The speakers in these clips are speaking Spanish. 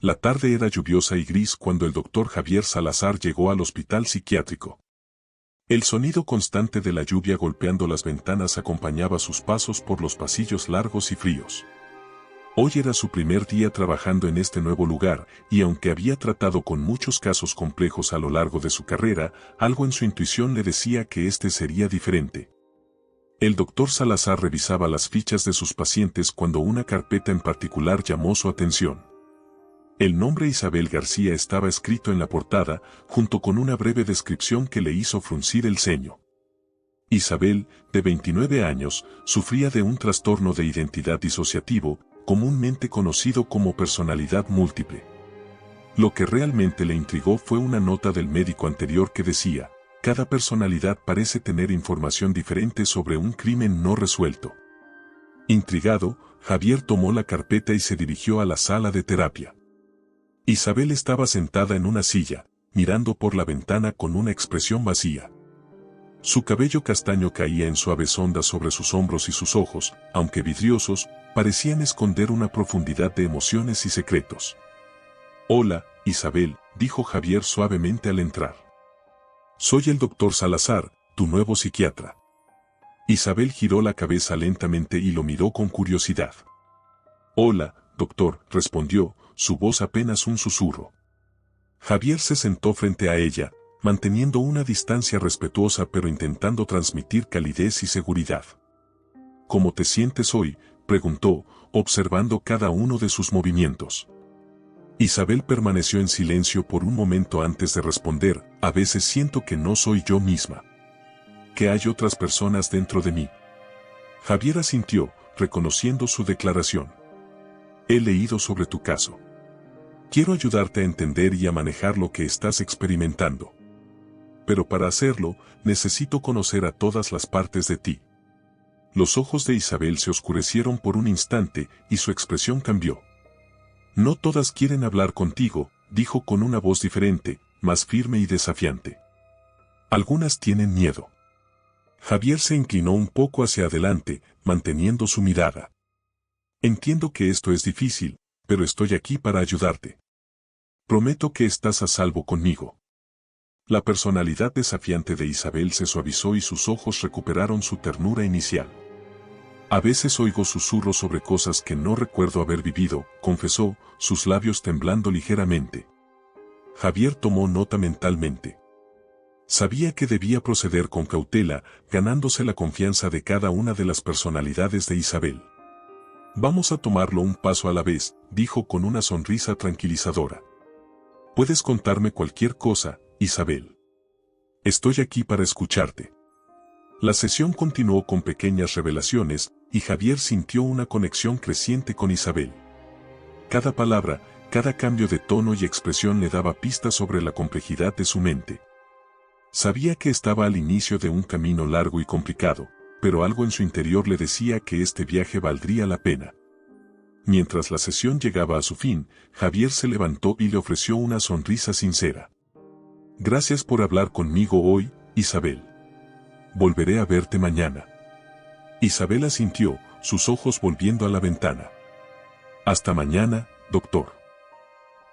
La tarde era lluviosa y gris cuando el doctor Javier Salazar llegó al hospital psiquiátrico. El sonido constante de la lluvia golpeando las ventanas acompañaba sus pasos por los pasillos largos y fríos. Hoy era su primer día trabajando en este nuevo lugar, y aunque había tratado con muchos casos complejos a lo largo de su carrera, algo en su intuición le decía que este sería diferente. El doctor Salazar revisaba las fichas de sus pacientes cuando una carpeta en particular llamó su atención. El nombre Isabel García estaba escrito en la portada, junto con una breve descripción que le hizo fruncir el ceño. Isabel, de 29 años, sufría de un trastorno de identidad disociativo, comúnmente conocido como personalidad múltiple. Lo que realmente le intrigó fue una nota del médico anterior que decía: cada personalidad parece tener información diferente sobre un crimen no resuelto. Intrigado, Javier tomó la carpeta y se dirigió a la sala de terapia. Isabel estaba sentada en una silla, mirando por la ventana con una expresión vacía. Su cabello castaño caía en suaves ondas sobre sus hombros y sus ojos, aunque vidriosos, parecían esconder una profundidad de emociones y secretos. «Hola, Isabel», dijo Javier suavemente al entrar. «Soy el doctor Salazar, tu nuevo psiquiatra». Isabel giró la cabeza lentamente y lo miró con curiosidad. «Hola, doctor», respondió, su voz apenas un susurro. Javier se sentó frente a ella, manteniendo una distancia respetuosa pero intentando transmitir calidez y seguridad. «¿Cómo te sientes hoy?», preguntó, observando cada uno de sus movimientos. Isabel permaneció en silencio por un momento antes de responder: «A veces siento que no soy yo misma. Que hay otras personas dentro de mí». Javier asintió, reconociendo su declaración. «He leído sobre tu caso. Quiero ayudarte a entender y a manejar lo que estás experimentando. Pero para hacerlo, necesito conocer a todas las partes de ti». Los ojos de Isabel se oscurecieron por un instante y su expresión cambió. «No todas quieren hablar contigo», dijo con una voz diferente, más firme y desafiante. «Algunas tienen miedo». Javier se inclinó un poco hacia adelante, manteniendo su mirada. «Entiendo que esto es difícil, pero estoy aquí para ayudarte. Prometo que estás a salvo conmigo». La personalidad desafiante de Isabel se suavizó y sus ojos recuperaron su ternura inicial. «A veces oigo susurros sobre cosas que no recuerdo haber vivido», confesó, sus labios temblando ligeramente. Javier tomó nota mentalmente. Sabía que debía proceder con cautela, ganándose la confianza de cada una de las personalidades de Isabel. «Vamos a tomarlo un paso a la vez», dijo con una sonrisa tranquilizadora. «Puedes contarme cualquier cosa, Isabel. Estoy aquí para escucharte». La sesión continuó con pequeñas revelaciones, y Javier sintió una conexión creciente con Isabel. Cada palabra, cada cambio de tono y expresión le daba pistas sobre la complejidad de su mente. Sabía que estaba al inicio de un camino largo y complicado, pero algo en su interior le decía que este viaje valdría la pena. Mientras la sesión llegaba a su fin, Javier se levantó y le ofreció una sonrisa sincera. «Gracias por hablar conmigo hoy, Isabel. Volveré a verte mañana». Isabel asintió, sus ojos volviendo a la ventana. «Hasta mañana, doctor».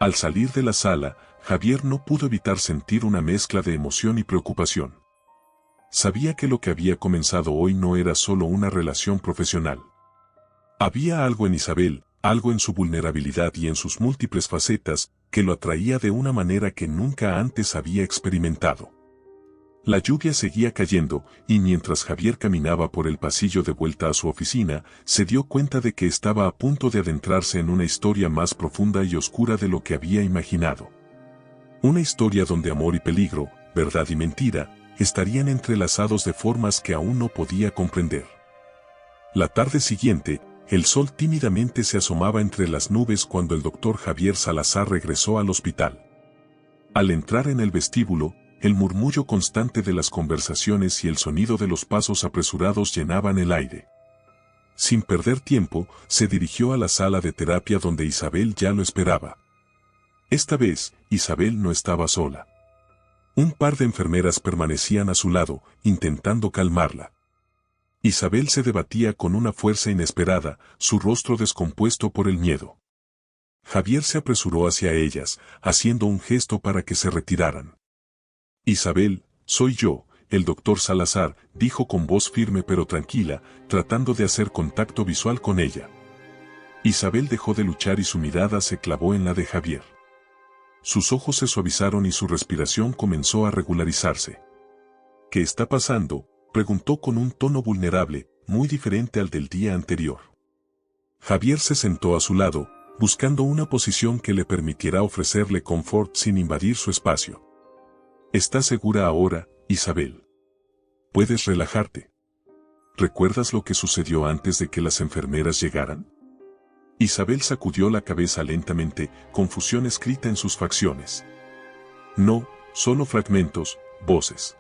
Al salir de la sala, Javier no pudo evitar sentir una mezcla de emoción y preocupación. Sabía que lo que había comenzado hoy no era solo una relación profesional. Había algo en Isabel, algo en su vulnerabilidad y en sus múltiples facetas, que lo atraía de una manera que nunca antes había experimentado. La lluvia seguía cayendo, y mientras Javier caminaba por el pasillo de vuelta a su oficina, se dio cuenta de que estaba a punto de adentrarse en una historia más profunda y oscura de lo que había imaginado. Una historia donde amor y peligro, verdad y mentira, estarían entrelazados de formas que aún no podía comprender. La tarde siguiente, el sol tímidamente se asomaba entre las nubes cuando el doctor Javier Salazar regresó al hospital. Al entrar en el vestíbulo, el murmullo constante de las conversaciones y el sonido de los pasos apresurados llenaban el aire. Sin perder tiempo, se dirigió a la sala de terapia donde Isabel ya lo esperaba. Esta vez, Isabel no estaba sola. Un par de enfermeras permanecían a su lado, intentando calmarla. Isabel se debatía con una fuerza inesperada, su rostro descompuesto por el miedo. Javier se apresuró hacia ellas, haciendo un gesto para que se retiraran. Isabel, soy yo, el doctor Salazar, dijo con voz firme pero tranquila, tratando de hacer contacto visual con ella. Isabel dejó de luchar y su mirada se clavó en la de Javier. Sus ojos se suavizaron y su respiración comenzó a regularizarse. ¿Qué está pasando?, preguntó con un tono vulnerable, muy diferente al del día anterior. Javier se sentó a su lado, buscando una posición que le permitiera ofrecerle confort sin invadir su espacio. ¿Estás segura ahora, Isabel? ¿Puedes relajarte? ¿Recuerdas lo que sucedió antes de que las enfermeras llegaran? Isabel sacudió la cabeza lentamente, confusión escrita en sus facciones. No, solo fragmentos, voces.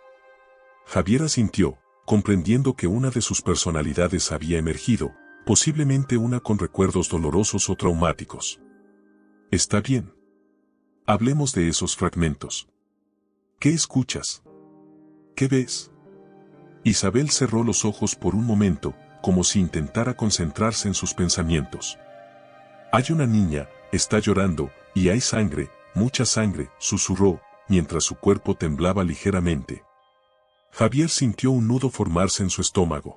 Javier asintió, comprendiendo que una de sus personalidades había emergido, posiblemente una con recuerdos dolorosos o traumáticos. Está bien. Hablemos de esos fragmentos. ¿Qué escuchas? ¿Qué ves? Isabel cerró los ojos por un momento, como si intentara concentrarse en sus pensamientos. Hay una niña, está llorando, y hay sangre, mucha sangre, susurró, mientras su cuerpo temblaba ligeramente. Javier sintió un nudo formarse en su estómago.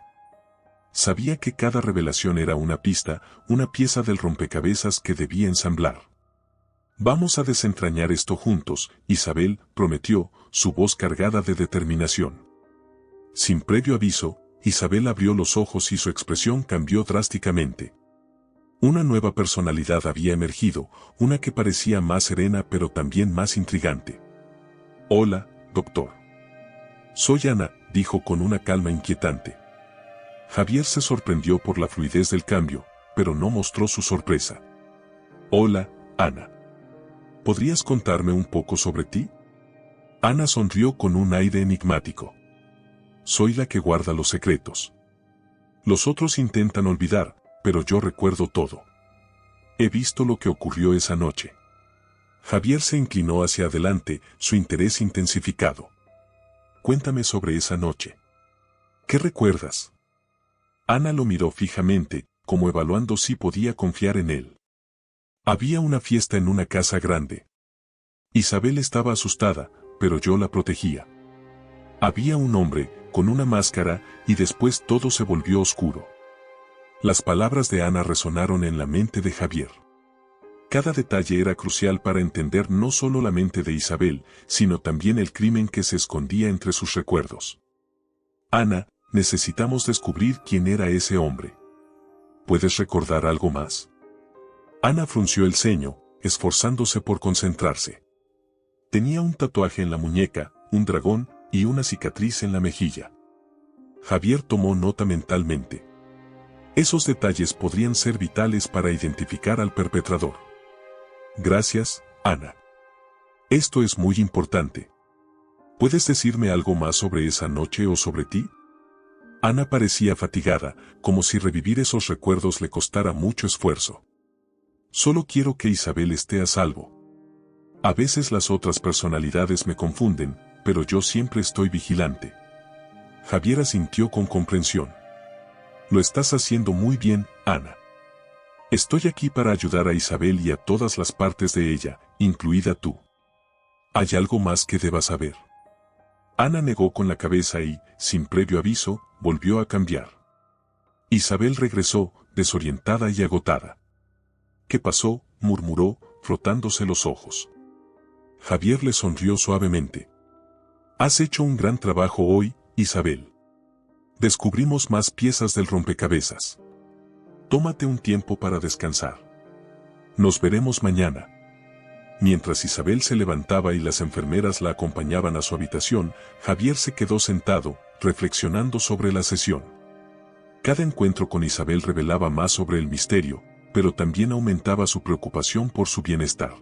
Sabía que cada revelación era una pista, una pieza del rompecabezas que debía ensamblar. Vamos a desentrañar esto juntos, Isabel, prometió, su voz cargada de determinación. Sin previo aviso, Isabel abrió los ojos y su expresión cambió drásticamente. Una nueva personalidad había emergido, una que parecía más serena pero también más intrigante. Hola, doctor. Soy Ana, dijo con una calma inquietante. Javier se sorprendió por la fluidez del cambio, pero no mostró su sorpresa. Hola, Ana. ¿Podrías contarme un poco sobre ti? Ana sonrió con un aire enigmático. Soy la que guarda los secretos. Los otros intentan olvidar, pero yo recuerdo todo. He visto lo que ocurrió esa noche. Javier se inclinó hacia adelante, su interés intensificado. Cuéntame sobre esa noche. ¿Qué recuerdas? Ana lo miró fijamente, como evaluando si podía confiar en él. Había una fiesta en una casa grande. Isabel estaba asustada, pero yo la protegía. Había un hombre, con una máscara, y después todo se volvió oscuro. Las palabras de Ana resonaron en la mente de Javier. Cada detalle era crucial para entender no solo la mente de Isabel, sino también el crimen que se escondía entre sus recuerdos. Ana, necesitamos descubrir quién era ese hombre. ¿Puedes recordar algo más? Ana frunció el ceño, esforzándose por concentrarse. Tenía un tatuaje en la muñeca, un dragón, y una cicatriz en la mejilla. Javier tomó nota mentalmente. Esos detalles podrían ser vitales para identificar al perpetrador. Gracias, Ana. Esto es muy importante. ¿Puedes decirme algo más sobre esa noche o sobre ti? Ana parecía fatigada, como si revivir esos recuerdos le costara mucho esfuerzo. Solo quiero que Isabel esté a salvo. A veces las otras personalidades me confunden, pero yo siempre estoy vigilante. Javier asintió con comprensión. Lo estás haciendo muy bien, Ana. Estoy aquí para ayudar a Isabel y a todas las partes de ella, incluida tú. ¿Hay algo más que debas saber? Ana negó con la cabeza y, sin previo aviso, volvió a cambiar. Isabel regresó, desorientada y agotada. ¿Qué pasó?, murmuró, frotándose los ojos. Javier le sonrió suavemente. Has hecho un gran trabajo hoy, Isabel. Descubrimos más piezas del rompecabezas. Tómate un tiempo para descansar. Nos veremos mañana. Mientras Isabel se levantaba y las enfermeras la acompañaban a su habitación, Javier se quedó sentado, reflexionando sobre la sesión. Cada encuentro con Isabel revelaba más sobre el misterio, pero también aumentaba su preocupación por su bienestar.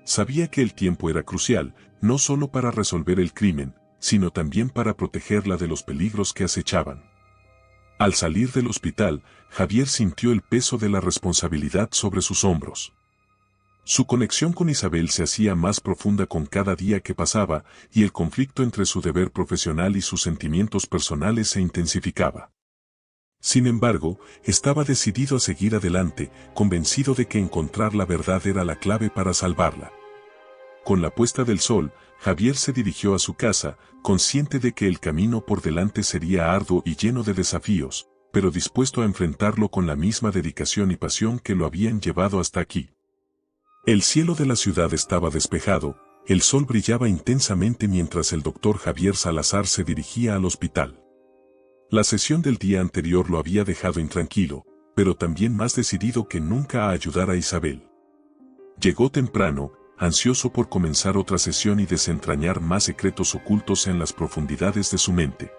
Sabía que el tiempo era crucial, no solo para resolver el crimen, sino también para protegerla de los peligros que acechaban. Al salir del hospital, Javier sintió el peso de la responsabilidad sobre sus hombros. Su conexión con Isabel se hacía más profunda con cada día que pasaba, y el conflicto entre su deber profesional y sus sentimientos personales se intensificaba. Sin embargo, estaba decidido a seguir adelante, convencido de que encontrar la verdad era la clave para salvarla. Con la puesta del sol, Javier se dirigió a su casa, consciente de que el camino por delante sería arduo y lleno de desafíos, pero dispuesto a enfrentarlo con la misma dedicación y pasión que lo habían llevado hasta aquí. El cielo de la ciudad estaba despejado, el sol brillaba intensamente mientras el doctor Javier Salazar se dirigía al hospital. La sesión del día anterior lo había dejado intranquilo, pero también más decidido que nunca a ayudar a Isabel. Llegó temprano, ansioso por comenzar otra sesión y desentrañar más secretos ocultos en las profundidades de su mente.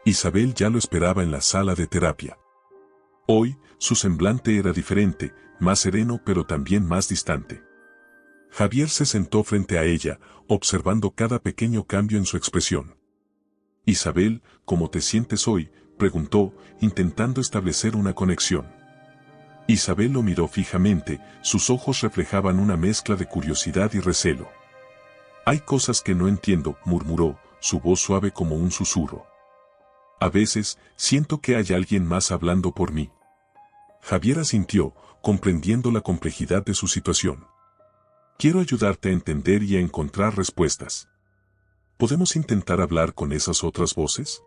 Isabel ya lo esperaba en la sala de terapia. Hoy, su semblante era diferente, más sereno pero también más distante. Javier se sentó frente a ella, observando cada pequeño cambio en su expresión. «Isabel, ¿cómo te sientes hoy?», preguntó, intentando establecer una conexión. Isabel lo miró fijamente, sus ojos reflejaban una mezcla de curiosidad y recelo. «Hay cosas que no entiendo», murmuró, su voz suave como un susurro. «A veces, siento que hay alguien más hablando por mí». Javier asintió, comprendiendo la complejidad de su situación. «Quiero ayudarte a entender y a encontrar respuestas. ¿Podemos intentar hablar con esas otras voces?».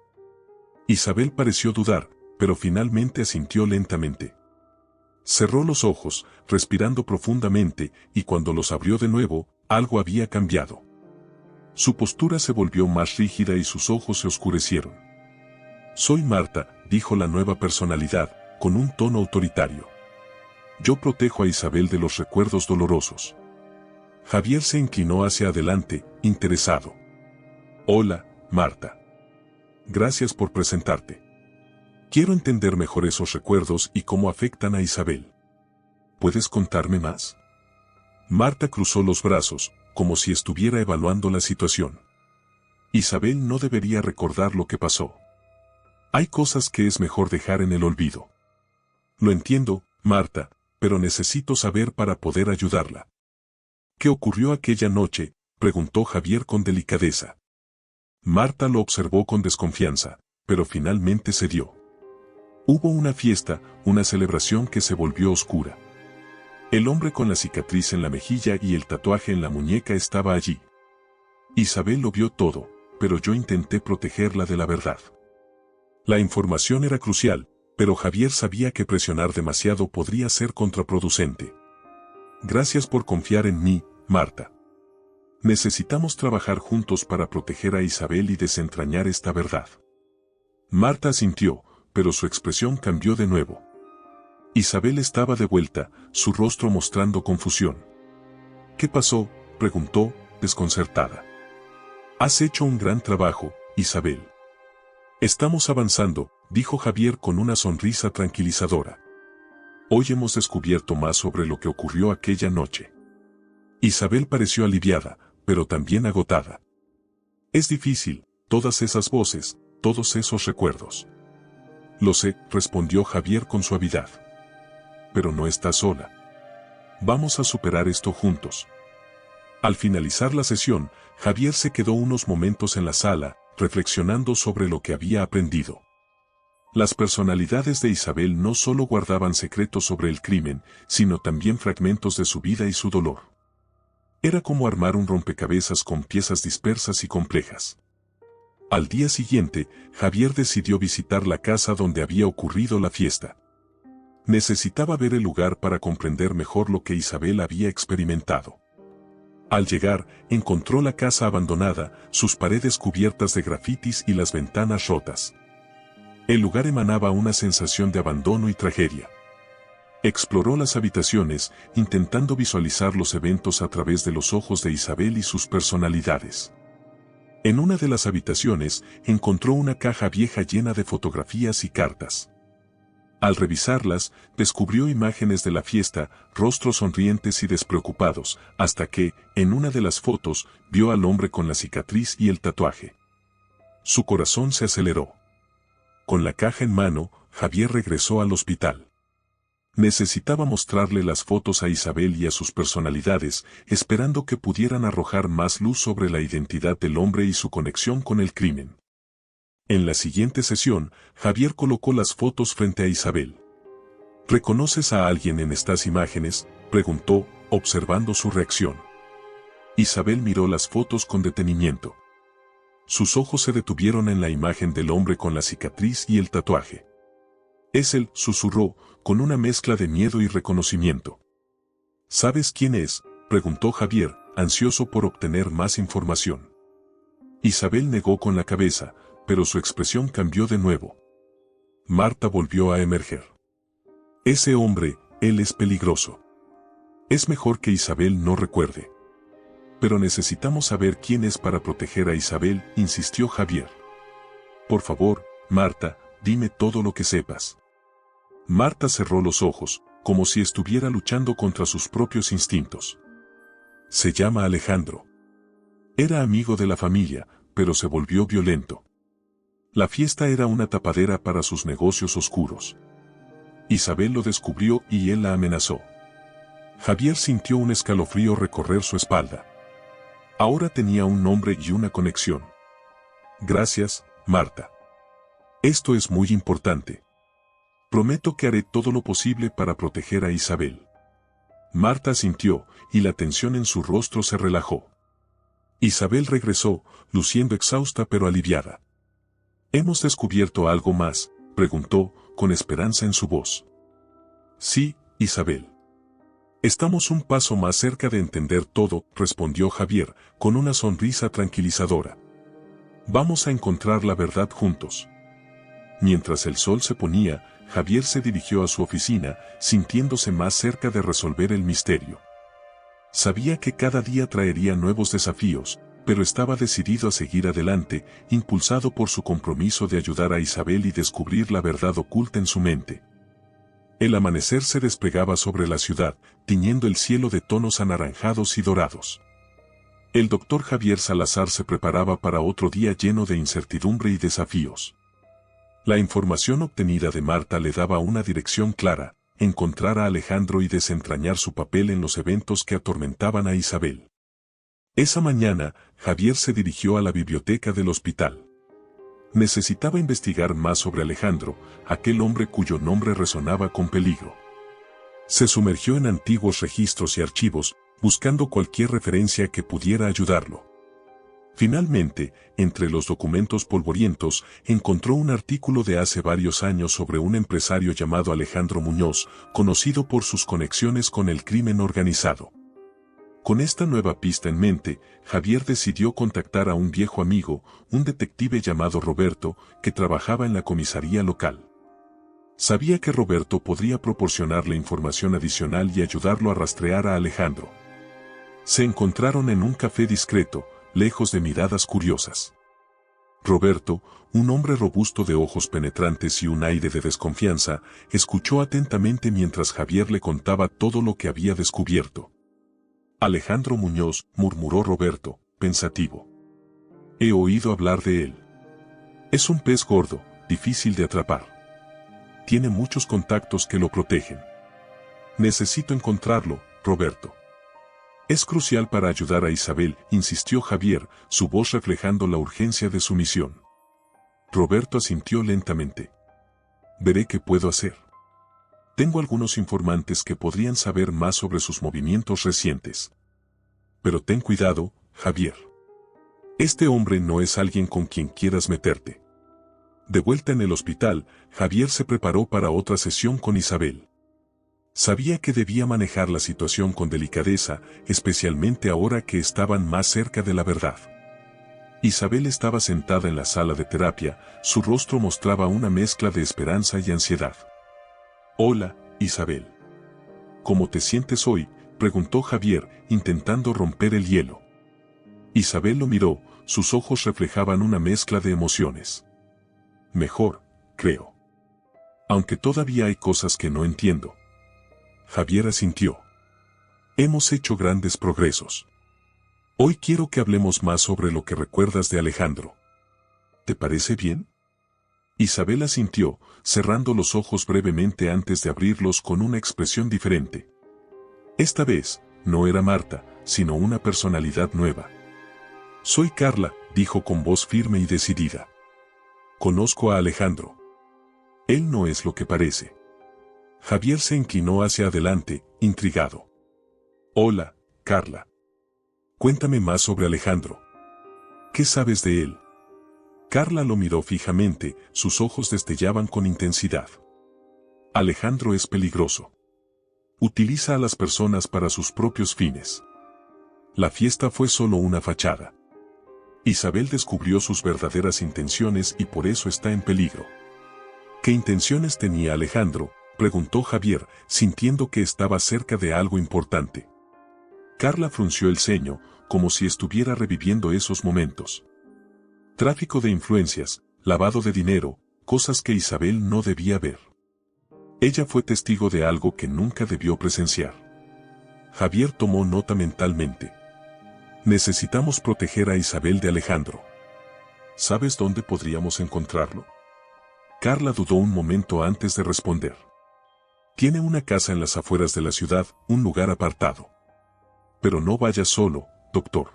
Isabel pareció dudar, pero finalmente asintió lentamente. Cerró los ojos, respirando profundamente, y cuando los abrió de nuevo, algo había cambiado. Su postura se volvió más rígida y sus ojos se oscurecieron. «Soy Marta», dijo la nueva personalidad, con un tono autoritario. «Yo protejo a Isabel de los recuerdos dolorosos». Javier se inclinó hacia adelante, interesado. «Hola, Marta. Gracias por presentarte. Quiero entender mejor esos recuerdos y cómo afectan a Isabel. ¿Puedes contarme más?». Marta cruzó los brazos, como si estuviera evaluando la situación. «Isabel no debería recordar lo que pasó. Hay cosas que es mejor dejar en el olvido». «Lo entiendo, Marta, pero necesito saber para poder ayudarla». «¿Qué ocurrió aquella noche?», preguntó Javier con delicadeza. Marta lo observó con desconfianza, pero finalmente cedió. Hubo una fiesta, una celebración que se volvió oscura. El hombre con la cicatriz en la mejilla y el tatuaje en la muñeca estaba allí. Isabel lo vio todo, pero yo intenté protegerla de la verdad. La información era crucial, pero Javier sabía que presionar demasiado podría ser contraproducente. «Gracias por confiar en mí, Marta. Necesitamos trabajar juntos para proteger a Isabel y desentrañar esta verdad». Marta asintió, pero su expresión cambió de nuevo. Isabel estaba de vuelta, su rostro mostrando confusión. «¿Qué pasó?», preguntó, desconcertada. «Has hecho un gran trabajo, Isabel». «Estamos avanzando», dijo Javier con una sonrisa tranquilizadora. «Hoy hemos descubierto más sobre lo que ocurrió aquella noche». Isabel pareció aliviada, pero también agotada. «Es difícil, todas esas voces, todos esos recuerdos». «Lo sé», respondió Javier con suavidad. «Pero no estás sola. Vamos a superar esto juntos». Al finalizar la sesión, Javier se quedó unos momentos en la sala, reflexionando sobre lo que había aprendido. Las personalidades de Isabel no solo guardaban secretos sobre el crimen, sino también fragmentos de su vida y su dolor. Era como armar un rompecabezas con piezas dispersas y complejas. Al día siguiente, Javier decidió visitar la casa donde había ocurrido la fiesta. Necesitaba ver el lugar para comprender mejor lo que Isabel había experimentado. Al llegar, encontró la casa abandonada, sus paredes cubiertas de grafitis y las ventanas rotas. El lugar emanaba una sensación de abandono y tragedia. Exploró las habitaciones, intentando visualizar los eventos a través de los ojos de Isabel y sus personalidades. En una de las habitaciones, encontró una caja vieja llena de fotografías y cartas. Al revisarlas, descubrió imágenes de la fiesta, rostros sonrientes y despreocupados, hasta que, en una de las fotos, vio al hombre con la cicatriz y el tatuaje. Su corazón se aceleró. Con la caja en mano, Javier regresó al hospital. Necesitaba mostrarle las fotos a Isabel y a sus personalidades, esperando que pudieran arrojar más luz sobre la identidad del hombre y su conexión con el crimen. En la siguiente sesión, Javier colocó las fotos frente a Isabel. ¿Reconoces a alguien en estas imágenes?, preguntó, observando su reacción. Isabel miró las fotos con detenimiento. Sus ojos se detuvieron en la imagen del hombre con la cicatriz y el tatuaje. «Es él», susurró, con una mezcla de miedo y reconocimiento. «¿Sabes quién es?», preguntó Javier, ansioso por obtener más información. Isabel negó con la cabeza, pero su expresión cambió de nuevo. Marta volvió a emerger. «Ese hombre, él es peligroso. Es mejor que Isabel no recuerde». «Pero necesitamos saber quién es para proteger a Isabel», insistió Javier. «Por favor, Marta, dime todo lo que sepas». Marta cerró los ojos, como si estuviera luchando contra sus propios instintos. «Se llama Alejandro. Era amigo de la familia, pero se volvió violento. La fiesta era una tapadera para sus negocios oscuros. Isabel lo descubrió y él la amenazó». Javier sintió un escalofrío recorrer su espalda. Ahora tenía un nombre y una conexión. «Gracias, Marta. Esto es muy importante. Prometo que haré todo lo posible para proteger a Isabel». Marta asintió, y la tensión en su rostro se relajó. Isabel regresó, luciendo exhausta pero aliviada. «¿Hemos descubierto algo más?», preguntó, con esperanza en su voz. «Sí, Isabel. Estamos un paso más cerca de entender todo», respondió Javier, con una sonrisa tranquilizadora. «Vamos a encontrar la verdad juntos». Mientras el sol se ponía, Javier se dirigió a su oficina, sintiéndose más cerca de resolver el misterio. Sabía que cada día traería nuevos desafíos, pero estaba decidido a seguir adelante, impulsado por su compromiso de ayudar a Isabel y descubrir la verdad oculta en su mente. El amanecer se desplegaba sobre la ciudad, tiñendo el cielo de tonos anaranjados y dorados. El doctor Javier Salazar se preparaba para otro día lleno de incertidumbre y desafíos. La información obtenida de Marta le daba una dirección clara: encontrar a Alejandro y desentrañar su papel en los eventos que atormentaban a Isabel. Esa mañana, Javier se dirigió a la biblioteca del hospital. Necesitaba investigar más sobre Alejandro, aquel hombre cuyo nombre resonaba con peligro. Se sumergió en antiguos registros y archivos, buscando cualquier referencia que pudiera ayudarlo. Finalmente, entre los documentos polvorientos, encontró un artículo de hace varios años sobre un empresario llamado Alejandro Muñoz, conocido por sus conexiones con el crimen organizado. Con esta nueva pista en mente, Javier decidió contactar a un viejo amigo, un detective llamado Roberto, que trabajaba en la comisaría local. Sabía que Roberto podría proporcionarle información adicional y ayudarlo a rastrear a Alejandro. Se encontraron en un café discreto, lejos de miradas curiosas. Roberto, un hombre robusto de ojos penetrantes y un aire de desconfianza, escuchó atentamente mientras Javier le contaba todo lo que había descubierto. «Alejandro Muñoz», murmuró Roberto, pensativo. «He oído hablar de él. Es un pez gordo, difícil de atrapar. Tiene muchos contactos que lo protegen. Necesito encontrarlo, Roberto». «Es crucial para ayudar a Isabel», insistió Javier, su voz reflejando la urgencia de su misión. Roberto asintió lentamente. «Veré qué puedo hacer. Tengo algunos informantes que podrían saber más sobre sus movimientos recientes. Pero ten cuidado, Javier. Este hombre no es alguien con quien quieras meterte». De vuelta en el hospital, Javier se preparó para otra sesión con Isabel. Sabía que debía manejar la situación con delicadeza, especialmente ahora que estaban más cerca de la verdad. Isabel estaba sentada en la sala de terapia, su rostro mostraba una mezcla de esperanza y ansiedad. «Hola, Isabel. ¿Cómo te sientes hoy?», preguntó Javier, intentando romper el hielo. Isabel lo miró, sus ojos reflejaban una mezcla de emociones. «Mejor, creo. Aunque todavía hay cosas que no entiendo». Javier asintió. «Hemos hecho grandes progresos. Hoy quiero que hablemos más sobre lo que recuerdas de Alejandro. ¿Te parece bien?». Isabel asintió, cerrando los ojos brevemente antes de abrirlos con una expresión diferente. Esta vez, no era Marta, sino una personalidad nueva. «Soy Carla», dijo con voz firme y decidida. Conozco a Alejandro. Él no es lo que parece. Javier se inclinó hacia adelante, intrigado. Hola, Carla. Cuéntame más sobre Alejandro. ¿Qué sabes de él? Carla lo miró fijamente, sus ojos destellaban con intensidad. Alejandro es peligroso. Utiliza a las personas para sus propios fines. La fiesta fue solo una fachada. Isabel descubrió sus verdaderas intenciones y por eso está en peligro. ¿Qué intenciones tenía Alejandro?, preguntó Javier, sintiendo que estaba cerca de algo importante. Carla frunció el ceño, como si estuviera reviviendo esos momentos. Tráfico de influencias, lavado de dinero, cosas que Isabel no debía ver. Ella fue testigo de algo que nunca debió presenciar. Javier tomó nota mentalmente. Necesitamos proteger a Isabel de Alejandro. ¿Sabes dónde podríamos encontrarlo? Carla dudó un momento antes de responder. Tiene una casa en las afueras de la ciudad, un lugar apartado. Pero no vaya solo, doctor.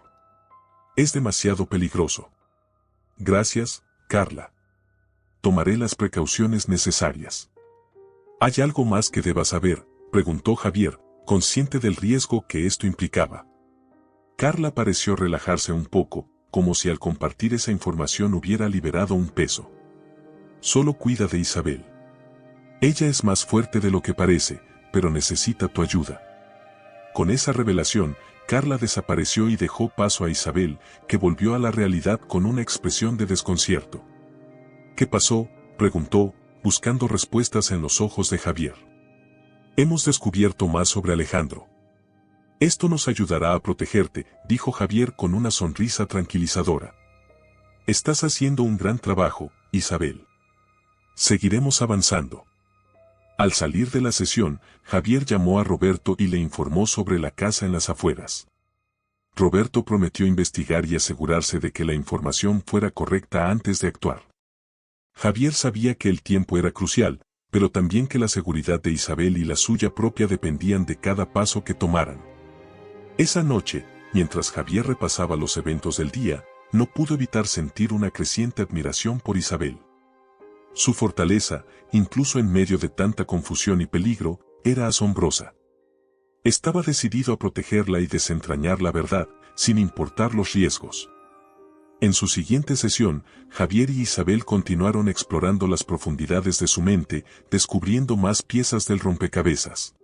Es demasiado peligroso. Gracias, Carla. Tomaré las precauciones necesarias. ¿Hay algo más que deba saber?, preguntó Javier, consciente del riesgo que esto implicaba. Carla pareció relajarse un poco, como si al compartir esa información hubiera liberado un peso. Solo cuida de Isabel. Ella es más fuerte de lo que parece, pero necesita tu ayuda. Con esa revelación, Carla desapareció y dejó paso a Isabel, que volvió a la realidad con una expresión de desconcierto. ¿Qué pasó?, preguntó, buscando respuestas en los ojos de Javier. Hemos descubierto más sobre Alejandro. Esto nos ayudará a protegerte, dijo Javier con una sonrisa tranquilizadora. Estás haciendo un gran trabajo, Isabel. Seguiremos avanzando. Al salir de la sesión, Javier llamó a Roberto y le informó sobre la casa en las afueras. Roberto prometió investigar y asegurarse de que la información fuera correcta antes de actuar. Javier sabía que el tiempo era crucial, pero también que la seguridad de Isabel y la suya propia dependían de cada paso que tomaran. Esa noche, mientras Javier repasaba los eventos del día, no pudo evitar sentir una creciente admiración por Isabel. Su fortaleza, incluso en medio de tanta confusión y peligro, era asombrosa. Estaba decidido a protegerla y desentrañar la verdad, sin importar los riesgos. En su siguiente sesión, Javier y Isabel continuaron explorando las profundidades de su mente, descubriendo más piezas del rompecabezas.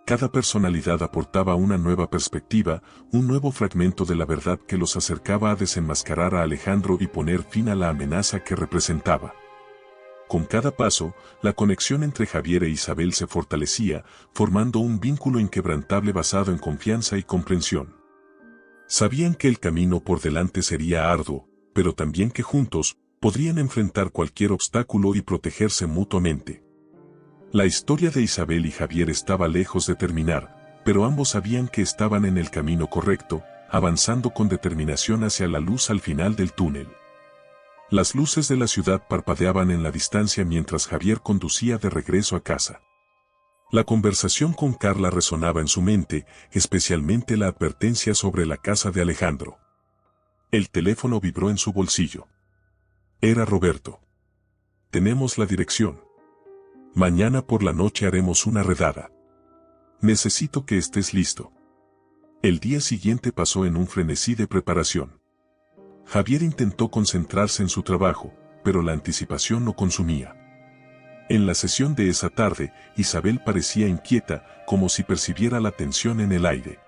Cada personalidad aportaba una nueva perspectiva, un nuevo fragmento de la verdad que los acercaba a desenmascarar a Alejandro y poner fin a la amenaza que representaba. Con cada paso, la conexión entre Javier e Isabel se fortalecía, formando un vínculo inquebrantable basado en confianza y comprensión. Sabían que el camino por delante sería arduo, pero también que juntos podrían enfrentar cualquier obstáculo y protegerse mutuamente. La historia de Isabel y Javier estaba lejos de terminar, pero ambos sabían que estaban en el camino correcto, avanzando con determinación hacia la luz al final del túnel. Las luces de la ciudad parpadeaban en la distancia mientras Javier conducía de regreso a casa. La conversación con Carla resonaba en su mente, especialmente la advertencia sobre la casa de Alejandro. El teléfono vibró en su bolsillo. Era Roberto. Tenemos la dirección. Mañana por la noche haremos una redada. Necesito que estés listo. El día siguiente pasó en un frenesí de preparación. Javier intentó concentrarse en su trabajo, pero la anticipación lo consumía. En la sesión de esa tarde, Isabel parecía inquieta, como si percibiera la tensión en el aire.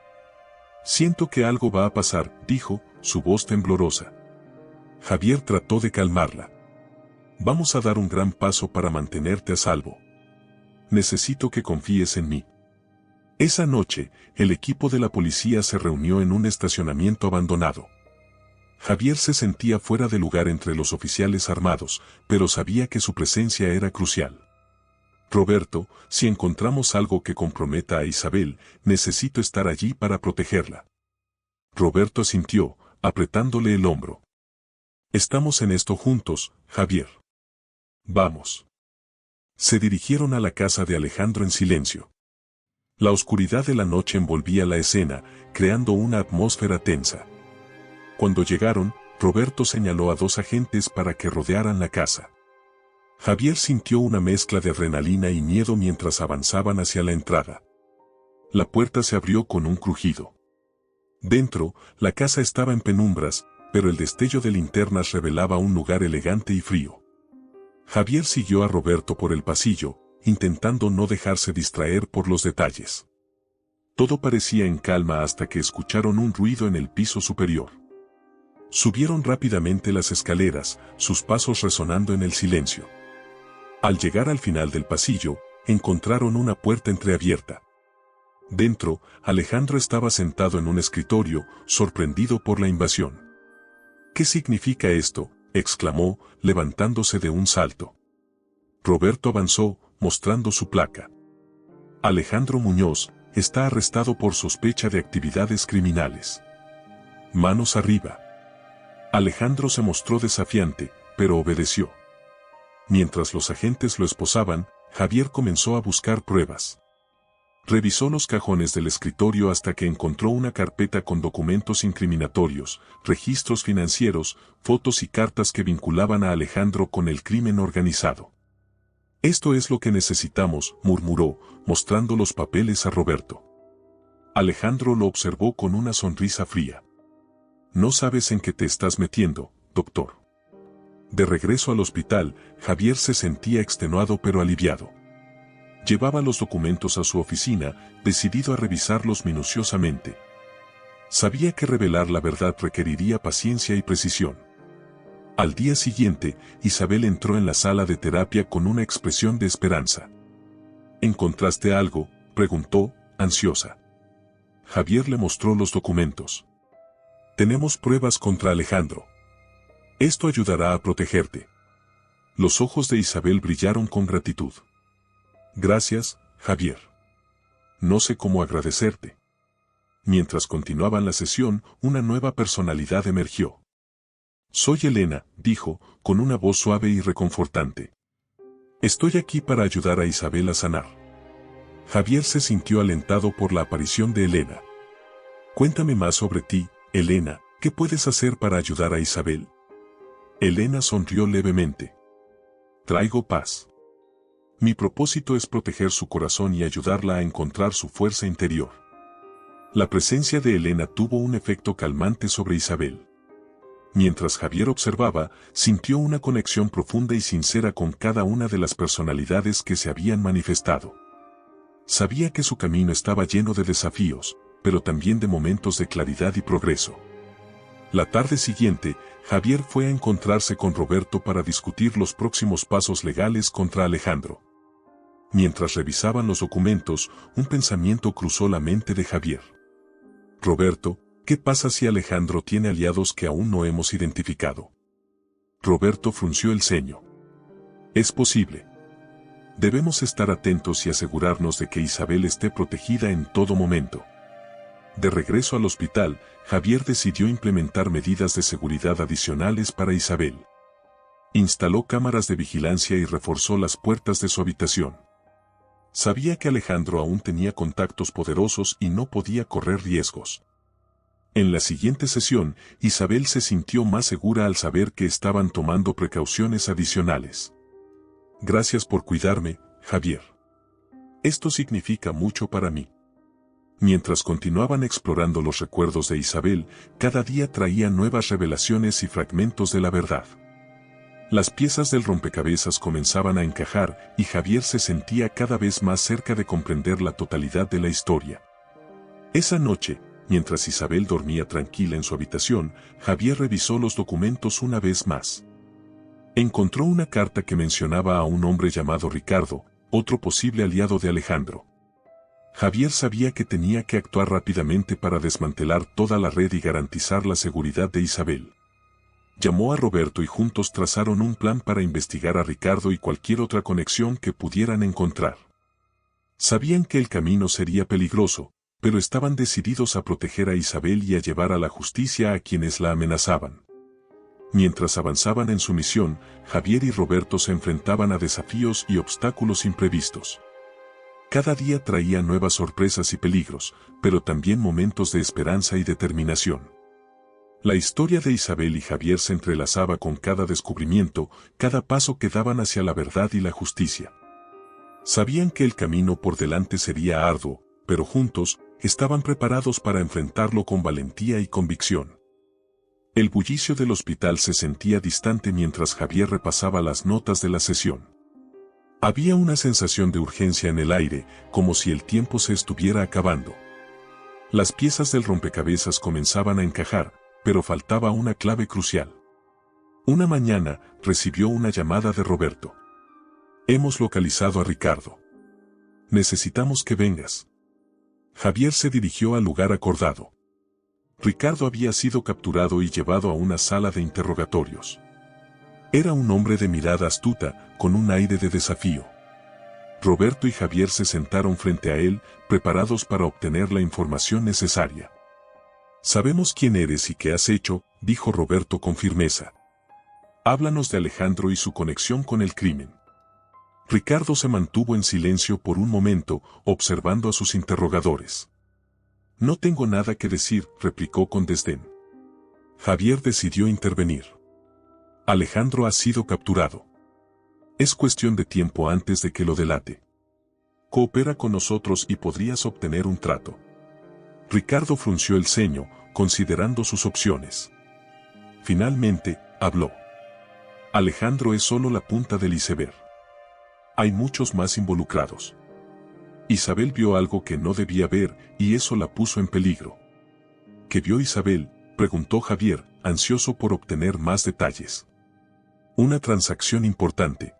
Siento que algo va a pasar, dijo, su voz temblorosa. Javier trató de calmarla. Vamos a dar un gran paso para mantenerte a salvo. Necesito que confíes en mí. Esa noche, el equipo de la policía se reunió en un estacionamiento abandonado. Javier se sentía fuera de lugar entre los oficiales armados, pero sabía que su presencia era crucial. Roberto, si encontramos algo que comprometa a Isabel, necesito estar allí para protegerla. Roberto asintió, apretándole el hombro. Estamos en esto juntos, Javier. Vamos. Se dirigieron a la casa de Alejandro en silencio. La oscuridad de la noche envolvía la escena, creando una atmósfera tensa. Cuando llegaron, Roberto señaló a 2 agentes para que rodearan la casa. Javier sintió una mezcla de adrenalina y miedo mientras avanzaban hacia la entrada. La puerta se abrió con un crujido. Dentro, la casa estaba en penumbras, pero el destello de linternas revelaba un lugar elegante y frío. Javier siguió a Roberto por el pasillo, intentando no dejarse distraer por los detalles. Todo parecía en calma hasta que escucharon un ruido en el piso superior. Subieron rápidamente las escaleras, sus pasos resonando en el silencio. Al llegar al final del pasillo, encontraron una puerta entreabierta. Dentro, Alejandro estaba sentado en un escritorio, sorprendido por la invasión. ¿Qué significa esto?, exclamó, levantándose de un salto. Roberto avanzó, mostrando su placa. Alejandro Muñoz está arrestado por sospecha de actividades criminales. Manos arriba. Alejandro se mostró desafiante, pero obedeció. Mientras los agentes lo esposaban, Javier comenzó a buscar pruebas. Revisó los cajones del escritorio hasta que encontró una carpeta con documentos incriminatorios, registros financieros, fotos y cartas que vinculaban a Alejandro con el crimen organizado. «Esto es lo que necesitamos», murmuró, mostrando los papeles a Roberto. Alejandro lo observó con una sonrisa fría. «No sabes en qué te estás metiendo, doctor». De regreso al hospital, Javier se sentía extenuado pero aliviado. Llevaba los documentos a su oficina, decidido a revisarlos minuciosamente. Sabía que revelar la verdad requeriría paciencia y precisión. Al día siguiente, Isabel entró en la sala de terapia con una expresión de esperanza. «¿Encontraste algo?», preguntó, ansiosa. Javier le mostró los documentos. «Tenemos pruebas contra Alejandro. Esto ayudará a protegerte». Los ojos de Isabel brillaron con gratitud. «Gracias, Javier. No sé cómo agradecerte». Mientras continuaban la sesión, una nueva personalidad emergió. «Soy Elena», dijo, con una voz suave y reconfortante. «Estoy aquí para ayudar a Isabel a sanar». Javier se sintió alentado por la aparición de Elena. «Cuéntame más sobre ti, Elena, ¿qué puedes hacer para ayudar a Isabel?». Elena sonrió levemente. «Traigo paz. Mi propósito es proteger su corazón y ayudarla a encontrar su fuerza interior». La presencia de Elena tuvo un efecto calmante sobre Isabel. Mientras Javier observaba, sintió una conexión profunda y sincera con cada una de las personalidades que se habían manifestado. Sabía que su camino estaba lleno de desafíos, pero también de momentos de claridad y progreso. La tarde siguiente, Javier fue a encontrarse con Roberto para discutir los próximos pasos legales contra Alejandro. Mientras revisaban los documentos, un pensamiento cruzó la mente de Javier. «Roberto, ¿qué pasa si Alejandro tiene aliados que aún no hemos identificado?». Roberto frunció el ceño. «Es posible. Debemos estar atentos y asegurarnos de que Isabel esté protegida en todo momento». De regreso al hospital, Javier decidió implementar medidas de seguridad adicionales para Isabel. Instaló cámaras de vigilancia y reforzó las puertas de su habitación. Sabía que Alejandro aún tenía contactos poderosos y no podía correr riesgos. En la siguiente sesión, Isabel se sintió más segura al saber que estaban tomando precauciones adicionales. «Gracias por cuidarme, Javier. Esto significa mucho para mí». Mientras continuaban explorando los recuerdos de Isabel, cada día traía nuevas revelaciones y fragmentos de la verdad. Las piezas del rompecabezas comenzaban a encajar y Javier se sentía cada vez más cerca de comprender la totalidad de la historia. Esa noche, mientras Isabel dormía tranquila en su habitación, Javier revisó los documentos una vez más. Encontró una carta que mencionaba a un hombre llamado Ricardo, otro posible aliado de Alejandro. Javier sabía que tenía que actuar rápidamente para desmantelar toda la red y garantizar la seguridad de Isabel. Llamó a Roberto y juntos trazaron un plan para investigar a Ricardo y cualquier otra conexión que pudieran encontrar. Sabían que el camino sería peligroso, pero estaban decididos a proteger a Isabel y a llevar a la justicia a quienes la amenazaban. Mientras avanzaban en su misión, Javier y Roberto se enfrentaban a desafíos y obstáculos imprevistos. Cada día traía nuevas sorpresas y peligros, pero también momentos de esperanza y determinación. La historia de Isabel y Javier se entrelazaba con cada descubrimiento, cada paso que daban hacia la verdad y la justicia. Sabían que el camino por delante sería arduo, pero juntos, estaban preparados para enfrentarlo con valentía y convicción. El bullicio del hospital se sentía distante mientras Javier repasaba las notas de la sesión. Había una sensación de urgencia en el aire, como si el tiempo se estuviera acabando. Las piezas del rompecabezas comenzaban a encajar, pero faltaba una clave crucial. Una mañana, recibió una llamada de Roberto. Hemos localizado a Ricardo. Necesitamos que vengas. Javier se dirigió al lugar acordado. Ricardo había sido capturado y llevado a una sala de interrogatorios. Era un hombre de mirada astuta, con un aire de desafío. Roberto y Javier se sentaron frente a él, preparados para obtener la información necesaria. Sabemos quién eres y qué has hecho, dijo Roberto con firmeza. Háblanos de Alejandro y su conexión con el crimen. Ricardo se mantuvo en silencio por un momento, observando a sus interrogadores. No tengo nada que decir, replicó con desdén. Javier decidió intervenir. Alejandro ha sido capturado. Es cuestión de tiempo antes de que lo delate. Coopera con nosotros y podrías obtener un trato. Ricardo frunció el ceño, considerando sus opciones. Finalmente, habló. Alejandro es solo la punta del iceberg. Hay muchos más involucrados. Isabel vio algo que no debía ver, y eso la puso en peligro. ¿Qué vio Isabel?, preguntó Javier, ansioso por obtener más detalles. Una transacción importante.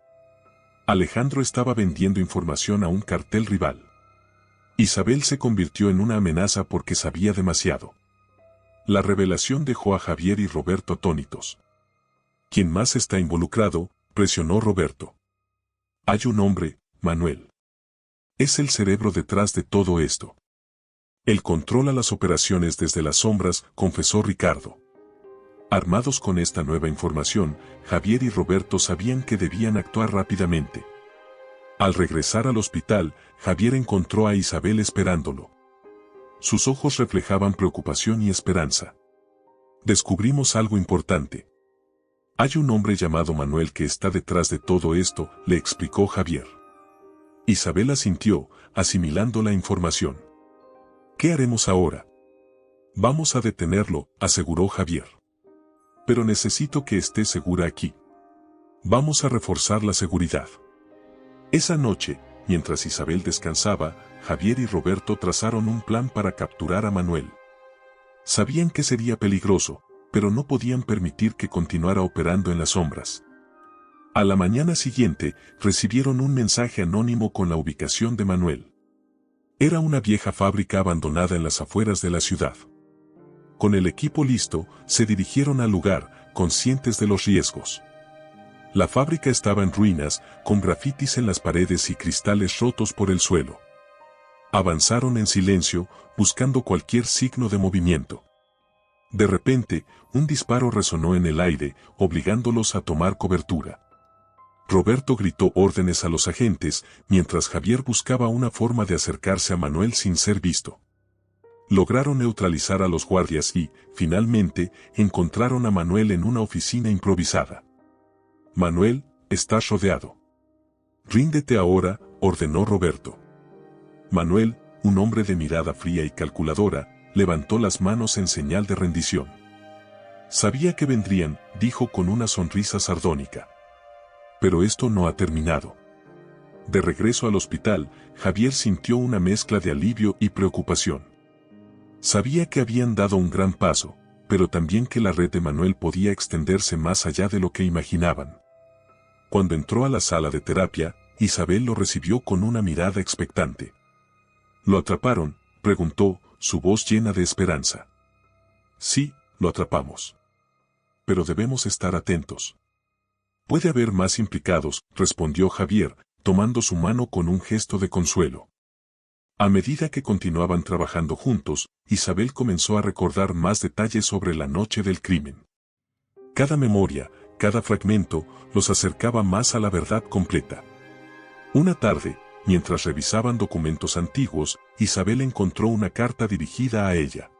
Alejandro estaba vendiendo información a un cartel rival. Isabel se convirtió en una amenaza porque sabía demasiado. La revelación dejó a Javier y Roberto atónitos. ¿Quién más está involucrado?, presionó Roberto. Hay un hombre, Manuel. Es el cerebro detrás de todo esto. Él controla las operaciones desde las sombras, confesó Ricardo. Armados con esta nueva información, Javier y Roberto sabían que debían actuar rápidamente. Al regresar al hospital, Javier encontró a Isabel esperándolo. Sus ojos reflejaban preocupación y esperanza. Descubrimos algo importante. Hay un hombre llamado Manuel que está detrás de todo esto, le explicó Javier. Isabel asintió, asimilando la información. ¿Qué haremos ahora? Vamos a detenerlo, aseguró Javier. Pero necesito que esté segura aquí. Vamos a reforzar la seguridad. Esa noche, mientras Isabel descansaba, Javier y Roberto trazaron un plan para capturar a Manuel. Sabían que sería peligroso, pero no podían permitir que continuara operando en las sombras. A la mañana siguiente, recibieron un mensaje anónimo con la ubicación de Manuel. Era una vieja fábrica abandonada en las afueras de la ciudad. Con el equipo listo, se dirigieron al lugar, conscientes de los riesgos. La fábrica estaba en ruinas, con grafitis en las paredes y cristales rotos por el suelo. Avanzaron en silencio, buscando cualquier signo de movimiento. De repente, un disparo resonó en el aire, obligándolos a tomar cobertura. Roberto gritó órdenes a los agentes, mientras Javier buscaba una forma de acercarse a Manuel sin ser visto. Lograron neutralizar a los guardias y, finalmente, encontraron a Manuel en una oficina improvisada. Manuel, estás rodeado. Ríndete ahora, ordenó Roberto. Manuel, un hombre de mirada fría y calculadora, levantó las manos en señal de rendición. Sabía que vendrían, dijo con una sonrisa sardónica. Pero esto no ha terminado. De regreso al hospital, Javier sintió una mezcla de alivio y preocupación. Sabía que habían dado un gran paso, pero también que la red de Manuel podía extenderse más allá de lo que imaginaban. Cuando entró a la sala de terapia, Isabel lo recibió con una mirada expectante. ¿Lo atraparon?, preguntó, su voz llena de esperanza. Sí, lo atrapamos. Pero debemos estar atentos. Puede haber más implicados, respondió Javier, tomando su mano con un gesto de consuelo. A medida que continuaban trabajando juntos, Isabel comenzó a recordar más detalles sobre la noche del crimen. Cada memoria, cada fragmento, los acercaba más a la verdad completa. Una tarde, mientras revisaban documentos antiguos, Isabel encontró una carta dirigida a ella.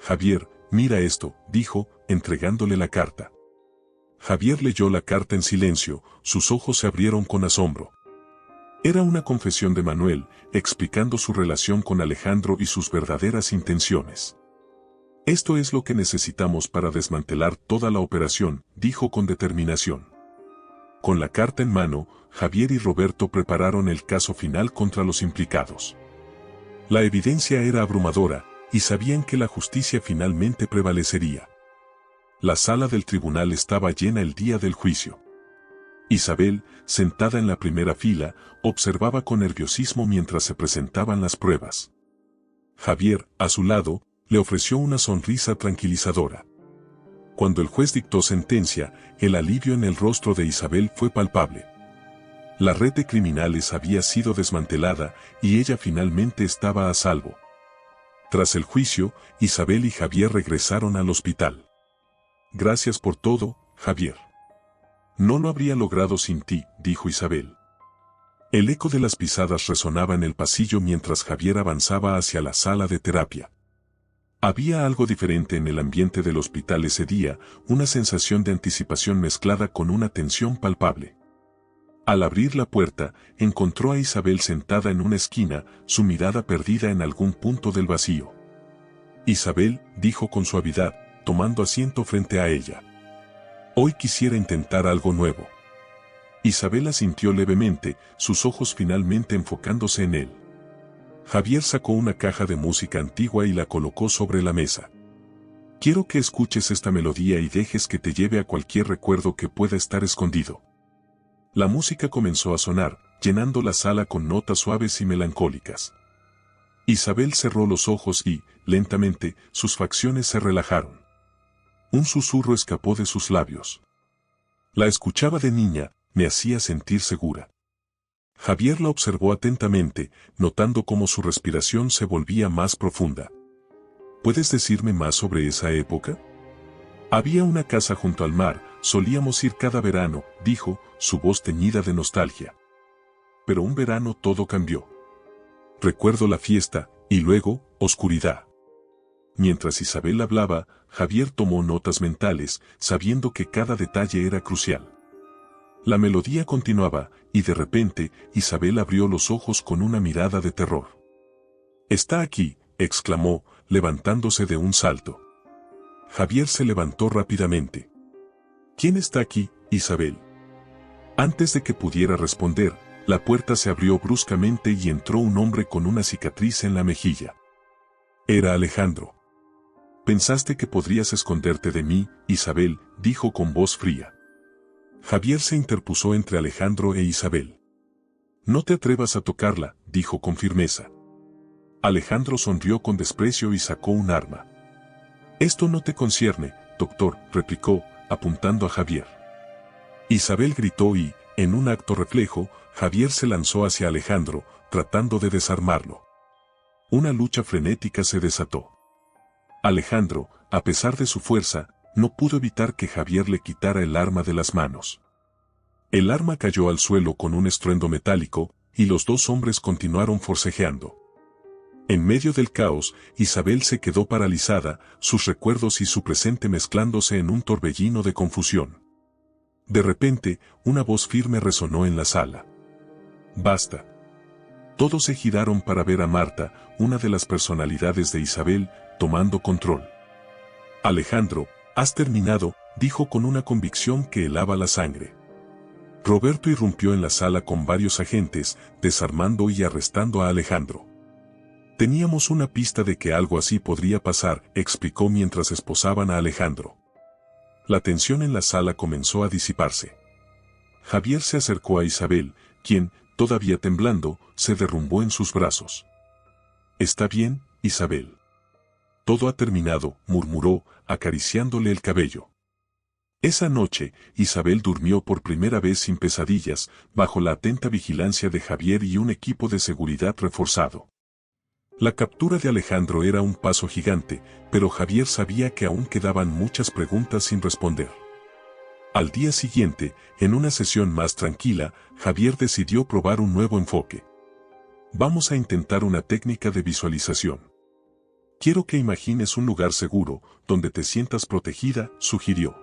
Javier, Mira esto, dijo, entregándole la carta. Javier leyó la carta en silencio, sus ojos se abrieron con asombro. Era una confesión de Manuel, explicando su relación con Alejandro y sus verdaderas intenciones. Esto es lo que necesitamos para desmantelar toda la operación, dijo con determinación. Con la carta en mano, Javier y Roberto prepararon el caso final contra los implicados. La evidencia era abrumadora, y sabían que la justicia finalmente prevalecería. La sala del tribunal estaba llena el día del juicio. Isabel, sentada en la primera fila, observaba con nerviosismo mientras se presentaban las pruebas. Javier, a su lado, le ofreció una sonrisa tranquilizadora. Cuando el juez dictó sentencia, el alivio en el rostro de Isabel fue palpable. La red de criminales había sido desmantelada y ella finalmente estaba a salvo. Tras el juicio, Isabel y Javier regresaron al hospital. Gracias por todo, Javier. No lo habría logrado sin ti, dijo Isabel. El eco de las pisadas resonaba en el pasillo mientras Javier avanzaba hacia la sala de terapia. Había algo diferente en el ambiente del hospital ese día, una sensación de anticipación mezclada con una tensión palpable. Al abrir la puerta, encontró a Isabel sentada en una esquina, su mirada perdida en algún punto del vacío. Isabel, dijo con suavidad, tomando asiento frente a ella. Hoy quisiera intentar algo nuevo. Isabel asintió levemente, sus ojos finalmente enfocándose en él. Javier sacó una caja de música antigua y la colocó sobre la mesa. Quiero que escuches esta melodía y dejes que te lleve a cualquier recuerdo que pueda estar escondido. La música comenzó a sonar, llenando la sala con notas suaves y melancólicas. Isabel cerró los ojos y, lentamente, sus facciones se relajaron. Un susurro escapó de sus labios. La escuchaba de niña, me hacía sentir segura. Javier la observó atentamente, notando cómo su respiración se volvía más profunda. ¿Puedes decirme más sobre esa época? Había una casa junto al mar, solíamos ir cada verano, dijo, su voz teñida de nostalgia. Pero un verano todo cambió. Recuerdo la fiesta, y luego, oscuridad. Mientras Isabel hablaba, Javier tomó notas mentales, sabiendo que cada detalle era crucial. La melodía continuaba, y de repente, Isabel abrió los ojos con una mirada de terror. «Está aquí», exclamó, levantándose de un salto. Javier se levantó rápidamente. «¿Quién está aquí, Isabel?» Antes de que pudiera responder, la puerta se abrió bruscamente y entró un hombre con una cicatriz en la mejilla. Era Alejandro. «Pensaste que podrías esconderte de mí, Isabel», dijo con voz fría. Javier se interpuso entre Alejandro e Isabel. «No te atrevas a tocarla», dijo con firmeza. Alejandro sonrió con desprecio y sacó un arma. «Esto no te concierne, doctor», replicó, apuntando a Javier. Isabel gritó y, en un acto reflejo, Javier se lanzó hacia Alejandro, tratando de desarmarlo. Una lucha frenética se desató. Alejandro, a pesar de su fuerza, no pudo evitar que Javier le quitara el arma de las manos. El arma cayó al suelo con un estruendo metálico, y los dos hombres continuaron forcejeando. En medio del caos, Isabel se quedó paralizada, sus recuerdos y su presente mezclándose en un torbellino de confusión. De repente, una voz firme resonó en la sala. «Basta». Todos se giraron para ver a Marta, una de las personalidades de Isabel, tomando control. «Alejandro, has terminado», dijo con una convicción que helaba la sangre. Roberto irrumpió en la sala con varios agentes, desarmando y arrestando a Alejandro. «Teníamos una pista de que algo así podría pasar», explicó mientras esposaban a Alejandro. La tensión en la sala comenzó a disiparse. Javier se acercó a Isabel, quien, todavía temblando, se derrumbó en sus brazos. «¿Está bien, Isabel?» «Todo ha terminado», murmuró, acariciándole el cabello. Esa noche, Isabel durmió por primera vez sin pesadillas, bajo la atenta vigilancia de Javier y un equipo de seguridad reforzado. La captura de Alejandro era un paso gigante, pero Javier sabía que aún quedaban muchas preguntas sin responder. Al día siguiente, en una sesión más tranquila, Javier decidió probar un nuevo enfoque. «Vamos a intentar una técnica de visualización». Quiero que imagines un lugar seguro, donde te sientas protegida, sugirió.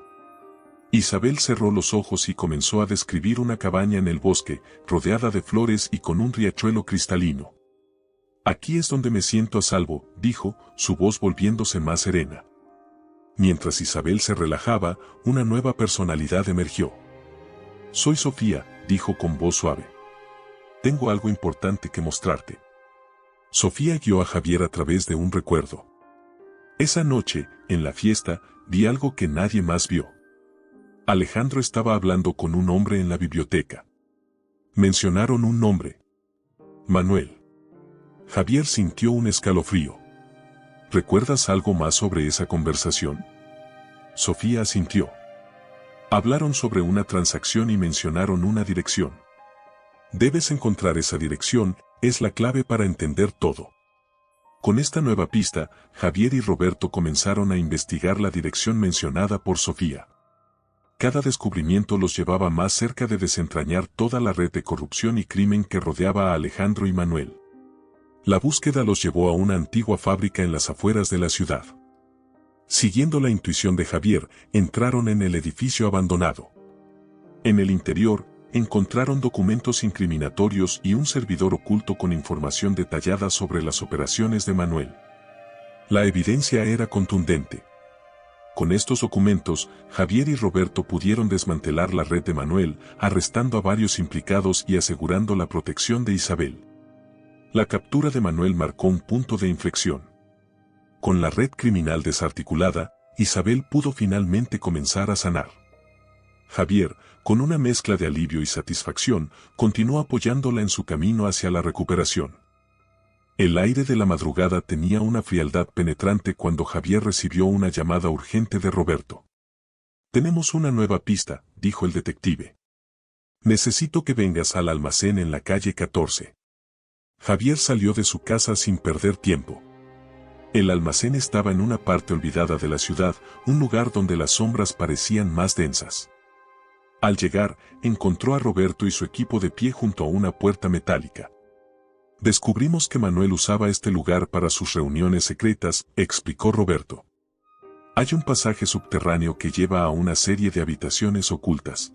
Isabel cerró los ojos y comenzó a describir una cabaña en el bosque, rodeada de flores y con un riachuelo cristalino. Aquí es donde me siento a salvo, dijo, su voz volviéndose más serena. Mientras Isabel se relajaba, una nueva personalidad emergió. Soy Sofía, dijo con voz suave. Tengo algo importante que mostrarte. Sofía guió a Javier a través de un recuerdo. Esa noche, en la fiesta, vi algo que nadie más vio. Alejandro estaba hablando con un hombre en la biblioteca. Mencionaron un nombre. Manuel. Javier sintió un escalofrío. ¿Recuerdas algo más sobre esa conversación? Sofía asintió. Hablaron sobre una transacción y mencionaron una dirección. Debes encontrar esa dirección, es la clave para entender todo. Con esta nueva pista, Javier y Roberto comenzaron a investigar la dirección mencionada por Sofía. Cada descubrimiento los llevaba más cerca de desentrañar toda la red de corrupción y crimen que rodeaba a Alejandro y Manuel. La búsqueda los llevó a una antigua fábrica en las afueras de la ciudad. Siguiendo la intuición de Javier, entraron en el edificio abandonado. En el interior, encontraron documentos incriminatorios y un servidor oculto con información detallada sobre las operaciones de Manuel. La evidencia era contundente. Con estos documentos, Javier y Roberto pudieron desmantelar la red de Manuel, arrestando a varios implicados y asegurando la protección de Isabel. La captura de Manuel marcó un punto de inflexión. Con la red criminal desarticulada, Isabel pudo finalmente comenzar a sanar. Javier, con una mezcla de alivio y satisfacción, continuó apoyándola en su camino hacia la recuperación. El aire de la madrugada tenía una frialdad penetrante cuando Javier recibió una llamada urgente de Roberto. Tenemos una nueva pista, dijo el detective. Necesito que vengas al almacén en la calle 14. Javier salió de su casa sin perder tiempo. El almacén estaba en una parte olvidada de la ciudad, un lugar donde las sombras parecían más densas. Al llegar, encontró a Roberto y su equipo de pie junto a una puerta metálica. Descubrimos que Manuel usaba este lugar para sus reuniones secretas, explicó Roberto. Hay un pasaje subterráneo que lleva a una serie de habitaciones ocultas.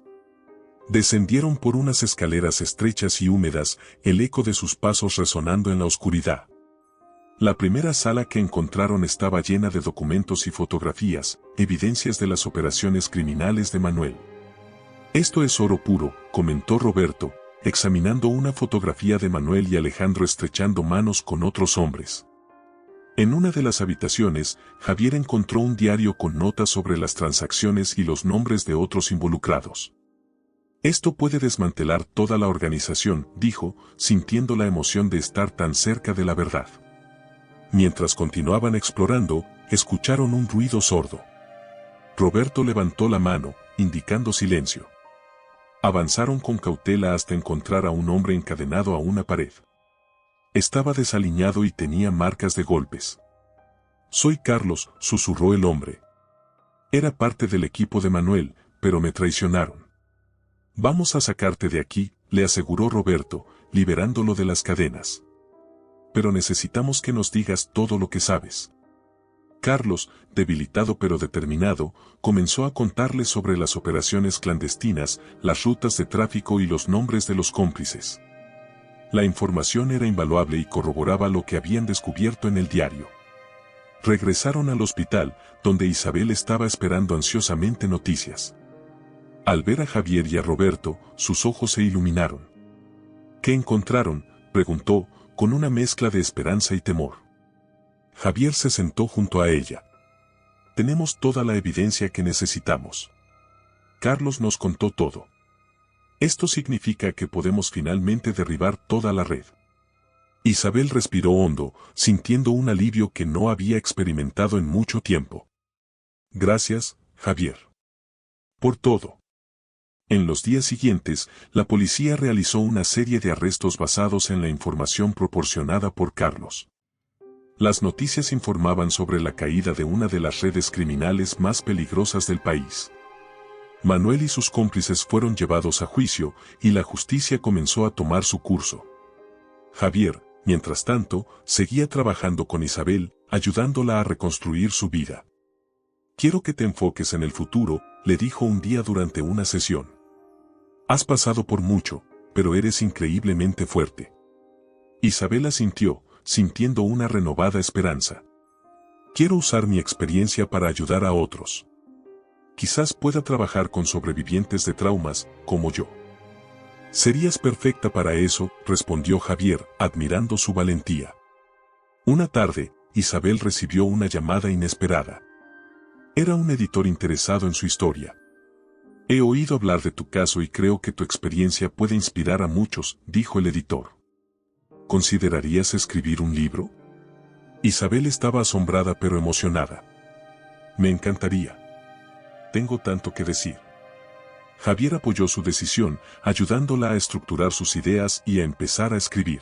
Descendieron por unas escaleras estrechas y húmedas, el eco de sus pasos resonando en la oscuridad. La primera sala que encontraron estaba llena de documentos y fotografías, evidencias de las operaciones criminales de Manuel. Esto es oro puro, comentó Roberto, examinando una fotografía de Manuel y Alejandro estrechando manos con otros hombres. En una de las habitaciones, Javier encontró un diario con notas sobre las transacciones y los nombres de otros involucrados. Esto puede desmantelar toda la organización, dijo, sintiendo la emoción de estar tan cerca de la verdad. Mientras continuaban explorando, escucharon un ruido sordo. Roberto levantó la mano, indicando silencio. Avanzaron con cautela hasta encontrar a un hombre encadenado a una pared. Estaba desaliñado y tenía marcas de golpes. Soy Carlos, susurró el hombre. Era parte del equipo de Manuel, pero me traicionaron. Vamos a sacarte de aquí, le aseguró Roberto, liberándolo de las cadenas. Pero necesitamos que nos digas todo lo que sabes. Carlos, debilitado pero determinado, comenzó a contarle sobre las operaciones clandestinas, las rutas de tráfico y los nombres de los cómplices. La información era invaluable y corroboraba lo que habían descubierto en el diario. Regresaron al hospital, donde Isabel estaba esperando ansiosamente noticias. Al ver a Javier y a Roberto, sus ojos se iluminaron. ¿Qué encontraron?, preguntó, con una mezcla de esperanza y temor. Javier se sentó junto a ella. Tenemos toda la evidencia que necesitamos. Carlos nos contó todo. Esto significa que podemos finalmente derribar toda la red. Isabel respiró hondo, sintiendo un alivio que no había experimentado en mucho tiempo. Gracias, Javier. Por todo. En los días siguientes, la policía realizó una serie de arrestos basados en la información proporcionada por Carlos. Las noticias informaban sobre la caída de una de las redes criminales más peligrosas del país. Manuel y sus cómplices fueron llevados a juicio y la justicia comenzó a tomar su curso. Javier, mientras tanto, seguía trabajando con Isabel, ayudándola a reconstruir su vida. Quiero que te enfoques en el futuro, le dijo un día durante una sesión. Has pasado por mucho, pero eres increíblemente fuerte. Isabel asintió, sintiendo una renovada esperanza. Quiero usar mi experiencia para ayudar a otros. Quizás pueda trabajar con sobrevivientes de traumas, como yo. Serías perfecta para eso, respondió Javier, admirando su valentía. Una tarde, Isabel recibió una llamada inesperada. Era un editor interesado en su historia. He oído hablar de tu caso y creo que tu experiencia puede inspirar a muchos, dijo el editor. ¿Considerarías escribir un libro? Isabel estaba asombrada pero emocionada. Me encantaría. Tengo tanto que decir. Javier apoyó su decisión, ayudándola a estructurar sus ideas y a empezar a escribir.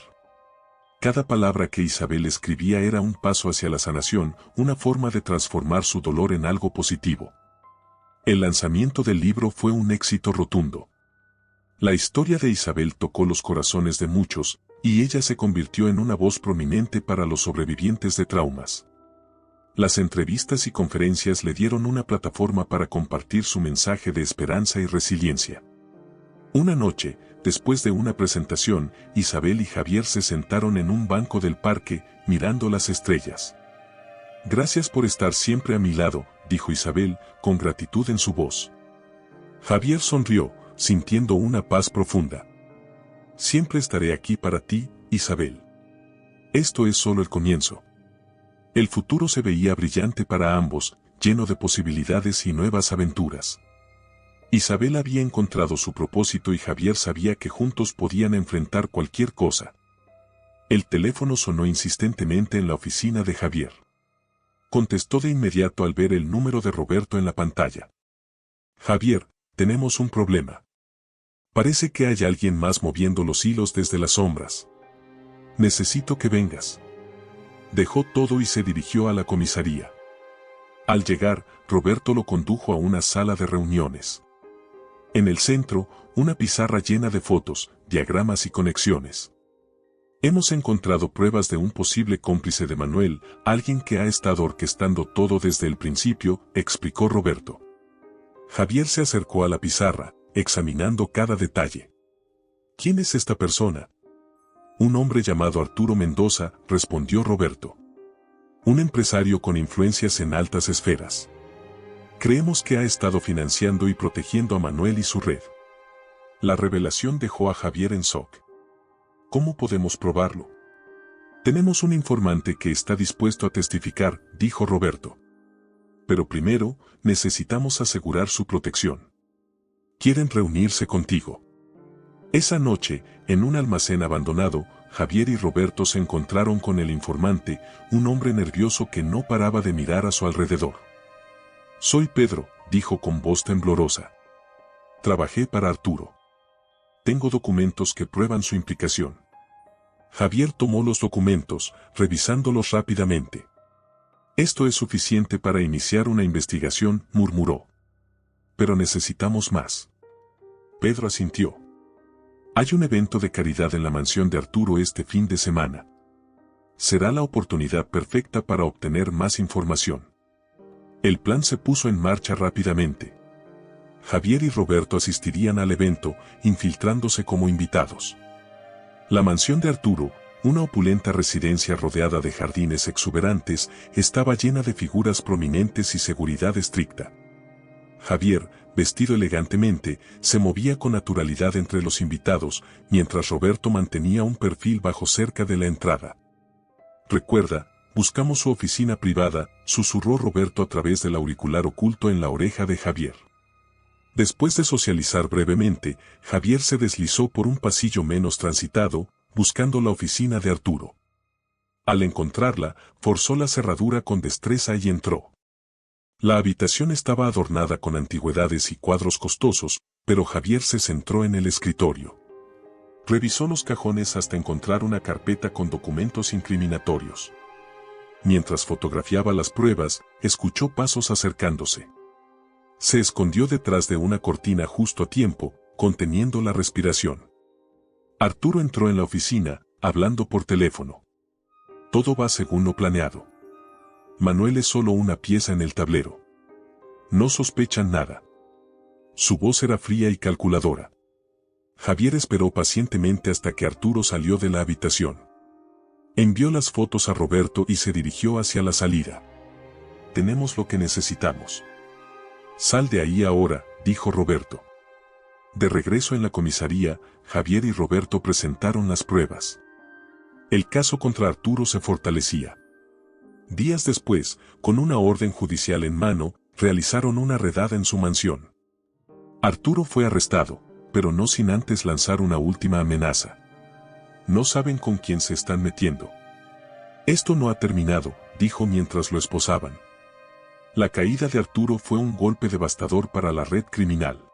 Cada palabra que Isabel escribía era un paso hacia la sanación, una forma de transformar su dolor en algo positivo. El lanzamiento del libro fue un éxito rotundo. La historia de Isabel tocó los corazones de muchos, y ella se convirtió en una voz prominente para los sobrevivientes de traumas. Las entrevistas y conferencias le dieron una plataforma para compartir su mensaje de esperanza y resiliencia. Una noche, después de una presentación, Isabel y Javier se sentaron en un banco del parque, mirando las estrellas. Gracias por estar siempre a mi lado, dijo Isabel, con gratitud en su voz. Javier sonrió, sintiendo una paz profunda. Siempre estaré aquí para ti, Isabel. Esto es solo el comienzo. El futuro se veía brillante para ambos, lleno de posibilidades y nuevas aventuras. Isabel había encontrado su propósito y Javier sabía que juntos podían enfrentar cualquier cosa. El teléfono sonó insistentemente en la oficina de Javier. Contestó de inmediato al ver el número de Roberto en la pantalla. Javier, tenemos un problema. Parece que hay alguien más moviendo los hilos desde las sombras. Necesito que vengas. Dejó todo y se dirigió a la comisaría. Al llegar, Roberto lo condujo a una sala de reuniones. En el centro, una pizarra llena de fotos, diagramas y conexiones. Hemos encontrado pruebas de un posible cómplice de Manuel, alguien que ha estado orquestando todo desde el principio, explicó Roberto. Javier se acercó a la pizarra, examinando cada detalle. ¿Quién es esta persona? Un hombre llamado Arturo Mendoza, respondió Roberto. Un empresario con influencias en altas esferas. Creemos que ha estado financiando y protegiendo a Manuel y su red. La revelación dejó a Javier en shock. ¿Cómo podemos probarlo? Tenemos un informante que está dispuesto a testificar, dijo Roberto. Pero primero, necesitamos asegurar su protección. Quieren reunirse contigo. Esa noche, en un almacén abandonado, Javier y Roberto se encontraron con el informante, un hombre nervioso que no paraba de mirar a su alrededor. Soy Pedro, dijo con voz temblorosa. Trabajé para Arturo. Tengo documentos que prueban su implicación. Javier tomó los documentos, revisándolos rápidamente. Esto es suficiente para iniciar una investigación, murmuró. Pero necesitamos más. Pedro asintió. Hay un evento de caridad en la mansión de Arturo este fin de semana. Será la oportunidad perfecta para obtener más información. El plan se puso en marcha rápidamente. Javier y Roberto asistirían al evento, infiltrándose como invitados. La mansión de Arturo, una opulenta residencia rodeada de jardines exuberantes, estaba llena de figuras prominentes y seguridad estricta. Javier, vestido elegantemente, se movía con naturalidad entre los invitados, mientras Roberto mantenía un perfil bajo cerca de la entrada. Recuerda, buscamos su oficina privada, susurró Roberto a través del auricular oculto en la oreja de Javier. Después de socializar brevemente, Javier se deslizó por un pasillo menos transitado, buscando la oficina de Arturo. Al encontrarla, forzó la cerradura con destreza y entró. La habitación estaba adornada con antigüedades y cuadros costosos, pero Javier se centró en el escritorio. Revisó los cajones hasta encontrar una carpeta con documentos incriminatorios. Mientras fotografiaba las pruebas, escuchó pasos acercándose. Se escondió detrás de una cortina justo a tiempo, conteniendo la respiración. Arturo entró en la oficina, hablando por teléfono. Todo va según lo planeado. Manuel es solo una pieza en el tablero. No sospechan nada. Su voz era fría y calculadora. Javier esperó pacientemente hasta que Arturo salió de la habitación. Envió las fotos a Roberto y se dirigió hacia la salida. Tenemos lo que necesitamos. Sal de ahí ahora, dijo Roberto. De regreso en la comisaría, Javier y Roberto presentaron las pruebas. El caso contra Arturo se fortalecía. Días después, con una orden judicial en mano, realizaron una redada en su mansión. Arturo fue arrestado, pero no sin antes lanzar una última amenaza. No saben con quién se están metiendo. Esto no ha terminado, dijo mientras lo esposaban. La caída de Arturo fue un golpe devastador para la red criminal.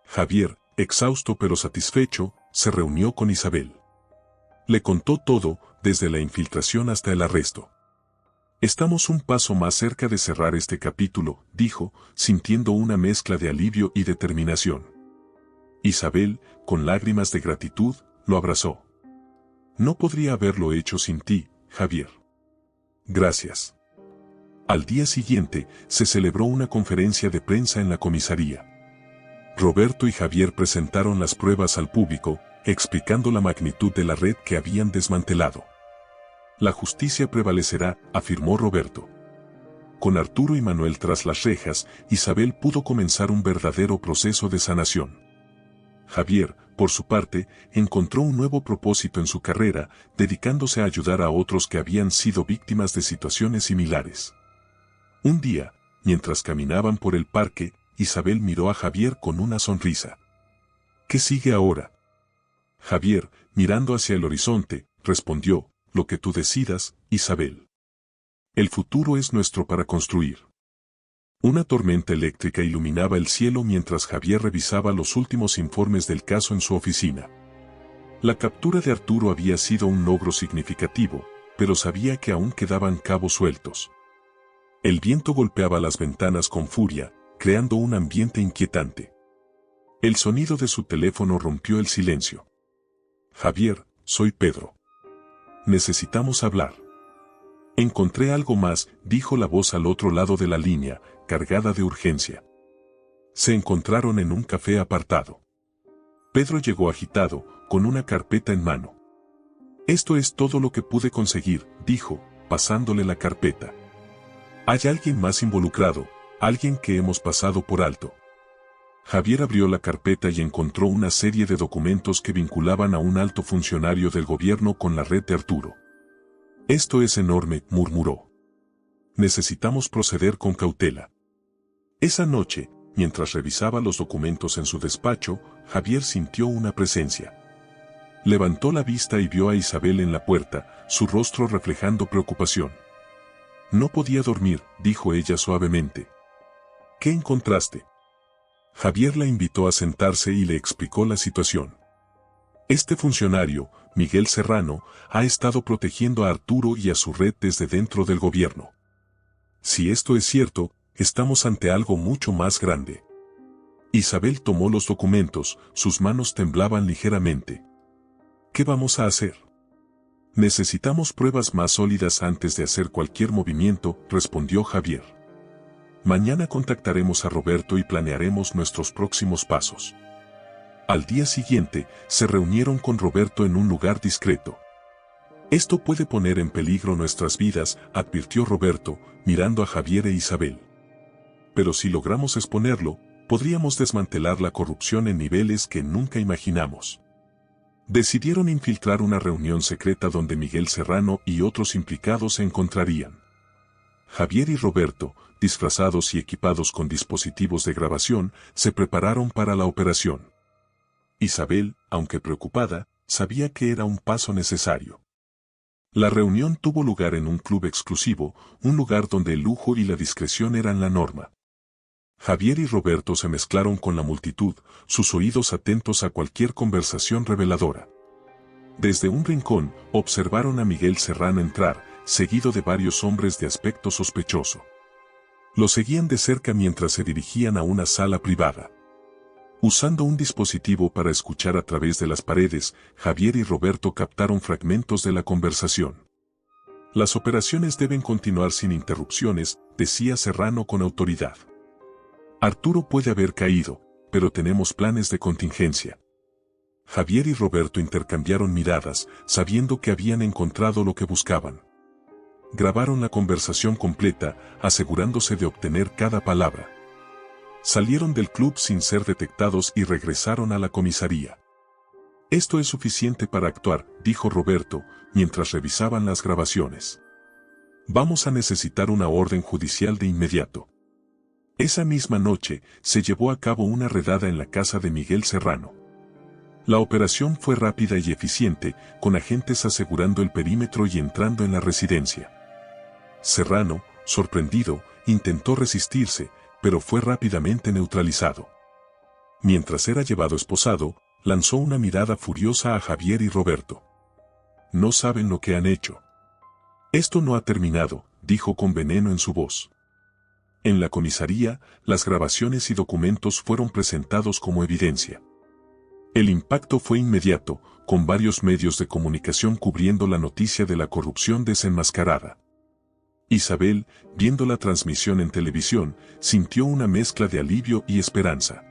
Javier, exhausto pero satisfecho, se reunió con Isabel. Le contó todo, desde la infiltración hasta el arresto. Estamos un paso más cerca de cerrar este capítulo, dijo, sintiendo una mezcla de alivio y determinación. Isabel, con lágrimas de gratitud, lo abrazó. No podría haberlo hecho sin ti, Javier. Gracias. Al día siguiente, se celebró una conferencia de prensa en la comisaría. Roberto y Javier presentaron las pruebas al público, explicando la magnitud de la red que habían desmantelado. La justicia prevalecerá, afirmó Roberto. Con Arturo y Manuel tras las rejas, Isabel pudo comenzar un verdadero proceso de sanación. Javier, por su parte, encontró un nuevo propósito en su carrera, dedicándose a ayudar a otros que habían sido víctimas de situaciones similares. Un día, mientras caminaban por el parque, Isabel miró a Javier con una sonrisa. ¿Qué sigue ahora? Javier, mirando hacia el horizonte, respondió, lo que tú decidas, Isabel. El futuro es nuestro para construir. Una tormenta eléctrica iluminaba el cielo mientras Javier revisaba los últimos informes del caso en su oficina. La captura de Arturo había sido un logro significativo, pero sabía que aún quedaban cabos sueltos. El viento golpeaba las ventanas con furia, creando un ambiente inquietante. El sonido de su teléfono rompió el silencio. Javier, soy Pedro. Necesitamos hablar. Encontré algo más, dijo la voz al otro lado de la línea, cargada de urgencia. Se encontraron en un café apartado. Pedro llegó agitado, con una carpeta en mano. Esto es todo lo que pude conseguir, dijo, pasándole la carpeta. Hay alguien más involucrado, alguien que hemos pasado por alto. Javier abrió la carpeta y encontró una serie de documentos que vinculaban a un alto funcionario del gobierno con la red de Arturo. Esto es enorme, murmuró. Necesitamos proceder con cautela. Esa noche, mientras revisaba los documentos en su despacho, Javier sintió una presencia. Levantó la vista y vio a Isabel en la puerta, su rostro reflejando preocupación. No podía dormir, dijo ella suavemente. ¿Qué encontraste? Javier la invitó a sentarse y le explicó la situación. Este funcionario, Miguel Serrano, ha estado protegiendo a Arturo y a su red desde dentro del gobierno. Si esto es cierto, estamos ante algo mucho más grande. Isabel tomó los documentos, sus manos temblaban ligeramente. ¿Qué vamos a hacer? Necesitamos pruebas más sólidas antes de hacer cualquier movimiento, respondió Javier. Mañana contactaremos a Roberto y planearemos nuestros próximos pasos. Al día siguiente, se reunieron con Roberto en un lugar discreto. Esto puede poner en peligro nuestras vidas, advirtió Roberto, mirando a Javier e Isabel. Pero si logramos exponerlo, podríamos desmantelar la corrupción en niveles que nunca imaginamos. Decidieron infiltrar una reunión secreta donde Miguel Serrano y otros implicados se encontrarían. Javier y Roberto, disfrazados y equipados con dispositivos de grabación, se prepararon para la operación. Isabel, aunque preocupada, sabía que era un paso necesario. La reunión tuvo lugar en un club exclusivo, un lugar donde el lujo y la discreción eran la norma. Javier y Roberto se mezclaron con la multitud, sus oídos atentos a cualquier conversación reveladora. Desde un rincón, observaron a Miguel Serrano entrar, seguido de varios hombres de aspecto sospechoso. Lo seguían de cerca mientras se dirigían a una sala privada. Usando un dispositivo para escuchar a través de las paredes, Javier y Roberto captaron fragmentos de la conversación. Las operaciones deben continuar sin interrupciones, decía Serrano con autoridad. Arturo puede haber caído, pero tenemos planes de contingencia. Javier y Roberto intercambiaron miradas, sabiendo que habían encontrado lo que buscaban. Grabaron la conversación completa, asegurándose de obtener cada palabra. Salieron del club sin ser detectados y regresaron a la comisaría. Esto es suficiente para actuar, dijo Roberto, mientras revisaban las grabaciones. Vamos a necesitar una orden judicial de inmediato. Esa misma noche, se llevó a cabo una redada en la casa de Miguel Serrano. La operación fue rápida y eficiente, con agentes asegurando el perímetro y entrando en la residencia. Serrano, sorprendido, intentó resistirse, pero fue rápidamente neutralizado. Mientras era llevado esposado, lanzó una mirada furiosa a Javier y Roberto. No saben lo que han hecho. Esto no ha terminado, dijo con veneno en su voz. En la comisaría, las grabaciones y documentos fueron presentados como evidencia. El impacto fue inmediato, con varios medios de comunicación cubriendo la noticia de la corrupción desenmascarada. Isabel, viendo la transmisión en televisión, sintió una mezcla de alivio y esperanza.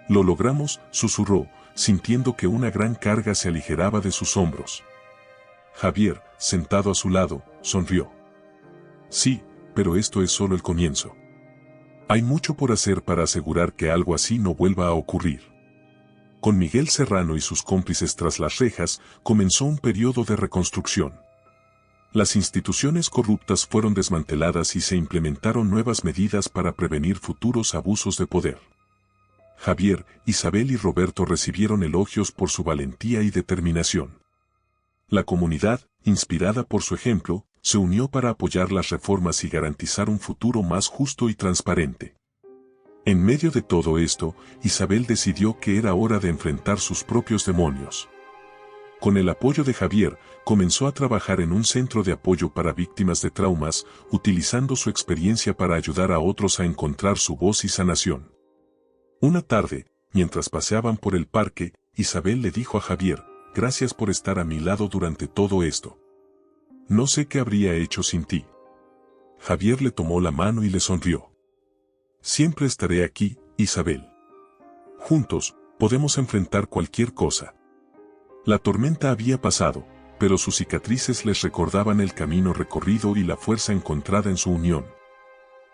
Lo logramos, susurró, sintiendo que una gran carga se aligeraba de sus hombros. Javier, sentado a su lado, sonrió. Sí, pero esto es solo el comienzo. Hay mucho por hacer para asegurar que algo así no vuelva a ocurrir. Con Miguel Serrano y sus cómplices tras las rejas, comenzó un periodo de reconstrucción. Las instituciones corruptas fueron desmanteladas y se implementaron nuevas medidas para prevenir futuros abusos de poder. Javier, Isabel y Roberto recibieron elogios por su valentía y determinación. La comunidad, inspirada por su ejemplo, se unió para apoyar las reformas y garantizar un futuro más justo y transparente. En medio de todo esto, Isabel decidió que era hora de enfrentar sus propios demonios. Con el apoyo de Javier, comenzó a trabajar en un centro de apoyo para víctimas de traumas, utilizando su experiencia para ayudar a otros a encontrar su voz y sanación. Una tarde, mientras paseaban por el parque, Isabel le dijo a Javier, «Gracias por estar a mi lado durante todo esto. No sé qué habría hecho sin ti». Javier le tomó la mano y le sonrió. «Siempre estaré aquí, Isabel. Juntos, podemos enfrentar cualquier cosa». La tormenta había pasado, pero sus cicatrices les recordaban el camino recorrido y la fuerza encontrada en su unión.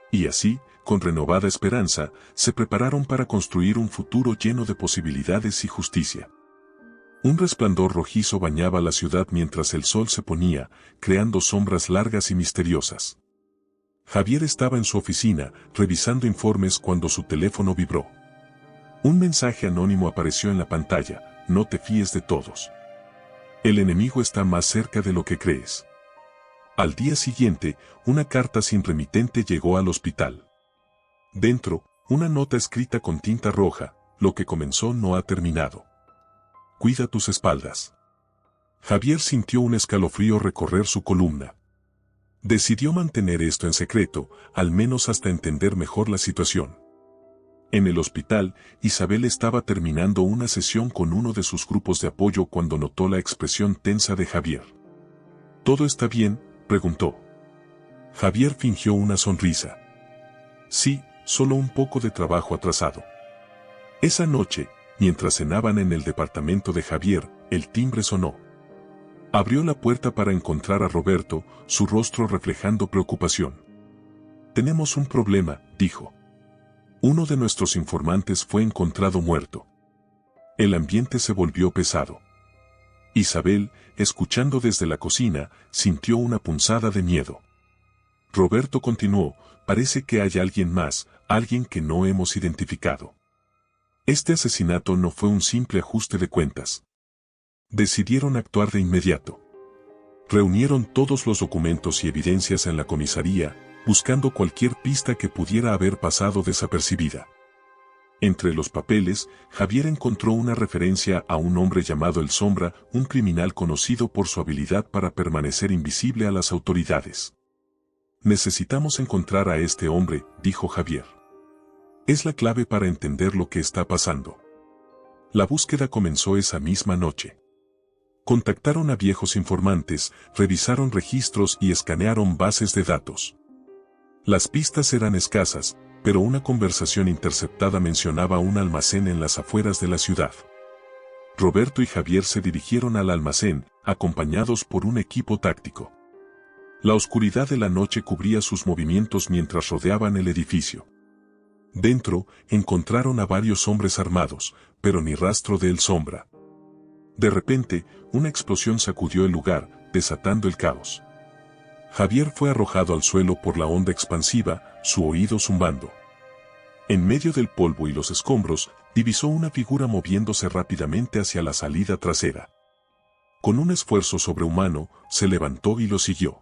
Y así, con renovada esperanza, se prepararon para construir un futuro lleno de posibilidades y justicia. Un resplandor rojizo bañaba la ciudad mientras el sol se ponía, creando sombras largas y misteriosas. Javier estaba en su oficina, revisando informes cuando su teléfono vibró. Un mensaje anónimo apareció en la pantalla: «No te fíes de todos. El enemigo está más cerca de lo que crees». Al día siguiente, una carta sin remitente llegó al hospital. Dentro, una nota escrita con tinta roja: «Lo que comenzó no ha terminado. Cuida tus espaldas». Javier sintió un escalofrío recorrer su columna. Decidió mantener esto en secreto, al menos hasta entender mejor la situación. En el hospital, Isabel estaba terminando una sesión con uno de sus grupos de apoyo cuando notó la expresión tensa de Javier. «¿Todo está bien?», preguntó. Javier fingió una sonrisa. «Sí, solo un poco de trabajo atrasado». Esa noche, mientras cenaban en el departamento de Javier, el timbre sonó. Abrió la puerta para encontrar a Roberto, su rostro reflejando preocupación. «Tenemos un problema», dijo. «Uno de nuestros informantes fue encontrado muerto». El ambiente se volvió pesado. Isabel, escuchando desde la cocina, sintió una punzada de miedo. Roberto continuó: «Parece que hay alguien más, alguien que no hemos identificado. Este asesinato no fue un simple ajuste de cuentas». Decidieron actuar de inmediato. Reunieron todos los documentos y evidencias en la comisaría, buscando cualquier pista que pudiera haber pasado desapercibida. Entre los papeles, Javier encontró una referencia a un hombre llamado El Sombra, un criminal conocido por su habilidad para permanecer invisible a las autoridades. «Necesitamos encontrar a este hombre», dijo Javier. «Es la clave para entender lo que está pasando». La búsqueda comenzó esa misma noche. Contactaron a viejos informantes, revisaron registros y escanearon bases de datos. Las pistas eran escasas, pero una conversación interceptada mencionaba un almacén en las afueras de la ciudad. Roberto y Javier se dirigieron al almacén, acompañados por un equipo táctico. La oscuridad de la noche cubría sus movimientos mientras rodeaban el edificio. Dentro, encontraron a varios hombres armados, pero ni rastro de El Sombra. De repente, una explosión sacudió el lugar, desatando el caos. Javier fue arrojado al suelo por la onda expansiva, su oído zumbando. En medio del polvo y los escombros, divisó una figura moviéndose rápidamente hacia la salida trasera. Con un esfuerzo sobrehumano, se levantó y lo siguió.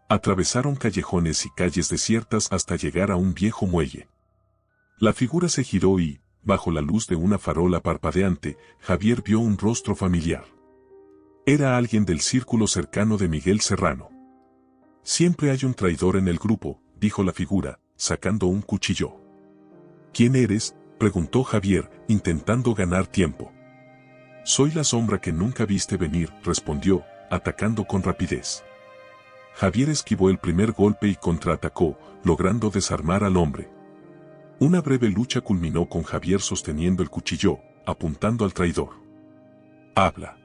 Atravesaron callejones y calles desiertas hasta llegar a un viejo muelle. La figura se giró y, bajo la luz de una farola parpadeante, Javier vio un rostro familiar. Era alguien del círculo cercano de Miguel Serrano. «Siempre hay un traidor en el grupo», dijo la figura, sacando un cuchillo. «¿Quién eres?», preguntó Javier, intentando ganar tiempo. «Soy la sombra que nunca viste venir», respondió, atacando con rapidez. Javier esquivó el primer golpe y contraatacó, logrando desarmar al hombre. Una breve lucha culminó con Javier sosteniendo el cuchillo, apuntando al traidor. «Habla».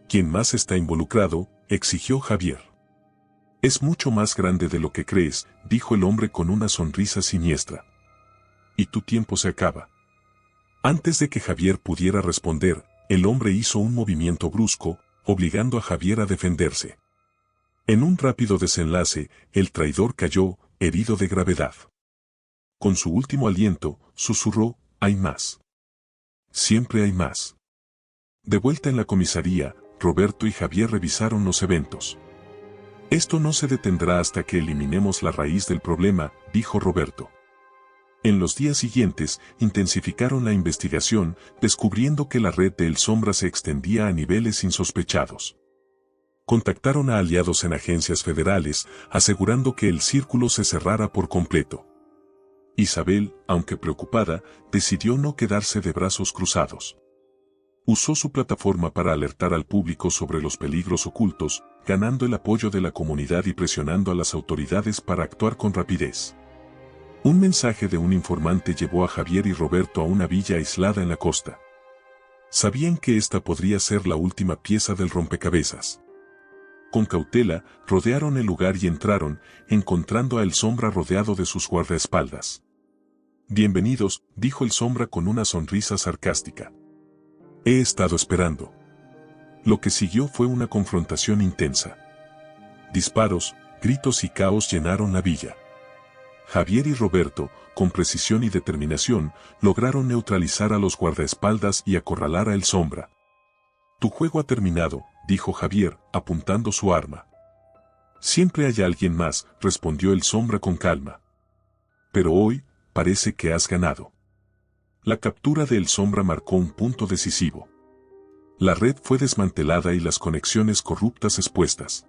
«¿Quién más está involucrado?», exigió Javier. «Es mucho más grande de lo que crees», dijo el hombre con una sonrisa siniestra. «Y tu tiempo se acaba». Antes de que Javier pudiera responder, el hombre hizo un movimiento brusco, obligando a Javier a defenderse. En un rápido desenlace, el traidor cayó, herido de gravedad. Con su último aliento, susurró: «Hay más. Siempre hay más». De vuelta en la comisaría, Roberto y Javier revisaron los eventos. «Esto no se detendrá hasta que eliminemos la raíz del problema», dijo Roberto. En los días siguientes, intensificaron la investigación, descubriendo que la red de El Sombra se extendía a niveles insospechados. Contactaron a aliados en agencias federales, asegurando que el círculo se cerrara por completo. Isabel, aunque preocupada, decidió no quedarse de brazos cruzados. Usó su plataforma para alertar al público sobre los peligros ocultos, ganando el apoyo de la comunidad y presionando a las autoridades para actuar con rapidez. Un mensaje de un informante llevó a Javier y Roberto a una villa aislada en la costa. Sabían que esta podría ser la última pieza del rompecabezas. Con cautela, rodearon el lugar y entraron, encontrando a El Sombra rodeado de sus guardaespaldas. «Bienvenidos», dijo El Sombra con una sonrisa sarcástica. «He estado esperando». Lo que siguió fue una confrontación intensa. Disparos, gritos y caos llenaron la villa. Javier y Roberto, con precisión y determinación, lograron neutralizar a los guardaespaldas y acorralar a El Sombra. «Tu juego ha terminado», dijo Javier, apuntando su arma. «Siempre hay alguien más», respondió El Sombra con calma. «Pero hoy, parece que has ganado». La captura de El Sombra marcó un punto decisivo. La red fue desmantelada y las conexiones corruptas expuestas.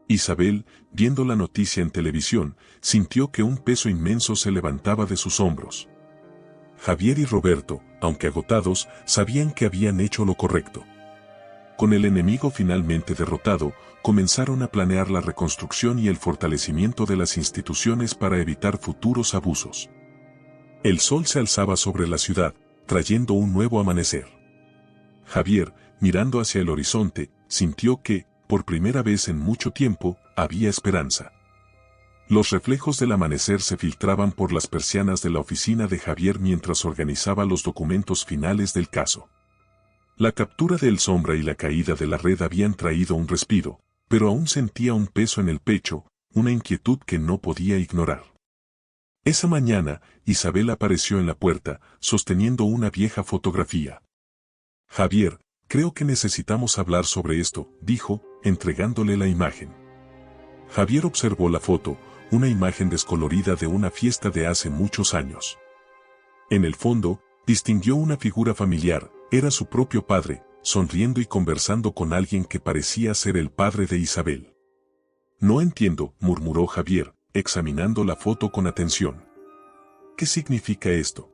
Isabel, viendo la noticia en televisión, sintió que un peso inmenso se levantaba de sus hombros. Javier y Roberto, aunque agotados, sabían que habían hecho lo correcto. Con el enemigo finalmente derrotado, comenzaron a planear la reconstrucción y el fortalecimiento de las instituciones para evitar futuros abusos. El sol se alzaba sobre la ciudad, trayendo un nuevo amanecer. Javier, mirando hacia el horizonte, sintió que, por primera vez en mucho tiempo, había esperanza. Los reflejos del amanecer se filtraban por las persianas de la oficina de Javier mientras organizaba los documentos finales del caso. La captura de El Sombra y la caída de la red habían traído un respiro, pero aún sentía un peso en el pecho, una inquietud que no podía ignorar. Esa mañana, Isabel apareció en la puerta, sosteniendo una vieja fotografía. «Javier, creo que necesitamos hablar sobre esto», dijo, entregándole la imagen. Javier observó la foto, una imagen descolorida de una fiesta de hace muchos años. En el fondo, distinguió una figura familiar, era su propio padre, sonriendo y conversando con alguien que parecía ser el padre de Isabel. «Noentiendo», murmuró Javier, examinando la foto con atención. «¿Qué significa esto?».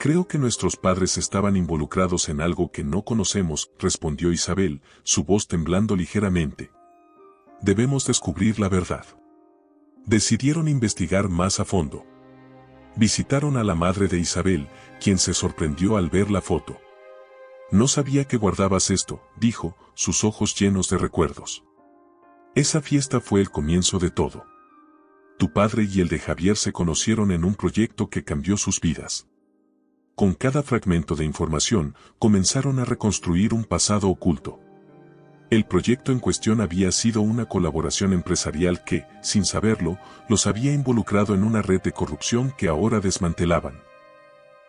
Creo que nuestros padres estaban involucrados en algo que no conocemos, respondió Isabel, su voz temblando ligeramente. Debemos descubrir la verdad. Decidieron investigar más a fondo. Visitaron a la madre de Isabel, quien se sorprendió al ver la foto. No sabía que guardabas esto, dijo, sus ojos llenos de recuerdos. Esa fiesta fue el comienzo de todo. Tu padre y el de Javier se conocieron en un proyecto que cambió sus vidas. Con cada fragmento de información, comenzaron a reconstruir un pasado oculto. El proyecto en cuestión había sido una colaboración empresarial que, sin saberlo, los había involucrado en una red de corrupción que ahora desmantelaban.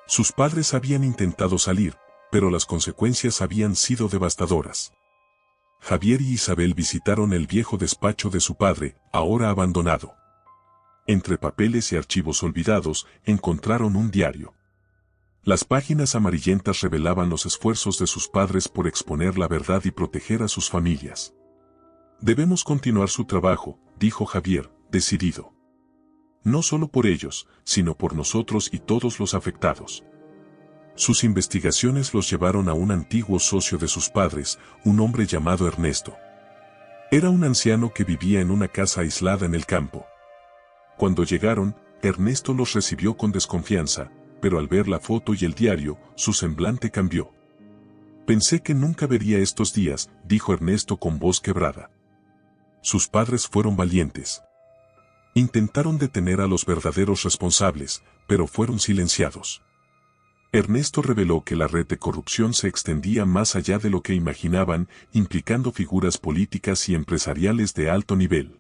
Sus padres habían intentado salir, pero las consecuencias habían sido devastadoras. Javier y Isabel visitaron el viejo despacho de su padre, ahora abandonado. Entre papeles y archivos olvidados, encontraron un diario. Las páginas amarillentas revelaban los esfuerzos de sus padres por exponer la verdad y proteger a sus familias. Debemos continuar su trabajo, dijo Javier, decidido. No solo por ellos, sino por nosotros y todos los afectados. Sus investigaciones los llevaron a un antiguo socio de sus padres, un hombre llamado Ernesto. Era un anciano que vivía en una casa aislada en el campo. Cuando llegaron, Ernesto los recibió con desconfianza, pero al ver la foto y el diario, su semblante cambió. Pensé que nunca vería estos días, dijo Ernesto con voz quebrada. Sus padres fueron valientes. Intentaron detener a los verdaderos responsables, pero fueron silenciados. Ernesto reveló que la red de corrupción se extendía más allá de lo que imaginaban, implicando figuras políticas y empresariales de alto nivel.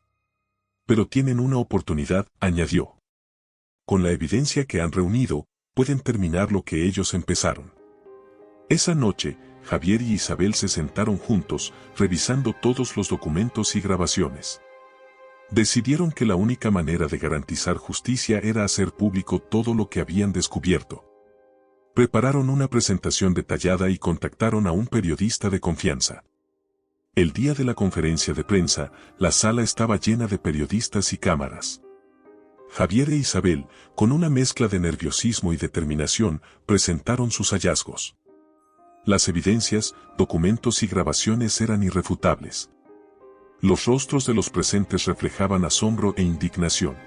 Pero tienen una oportunidad, añadió. Con la evidencia que han reunido, pueden terminar lo que ellos empezaron. Esa noche, Javier y Isabel se sentaron juntos, revisando todos los documentos y grabaciones. Decidieron que la única manera de garantizar justicia era hacer público todo lo que habían descubierto. Prepararon una presentación detallada y contactaron a un periodista de confianza. El día de la conferencia de prensa, la sala estaba llena de periodistas y cámaras. Javier e Isabel, con una mezcla de nerviosismo y determinación, presentaron sus hallazgos. Las evidencias, documentos y grabaciones eran irrefutables. Los rostros de los presentes reflejaban asombro e indignación.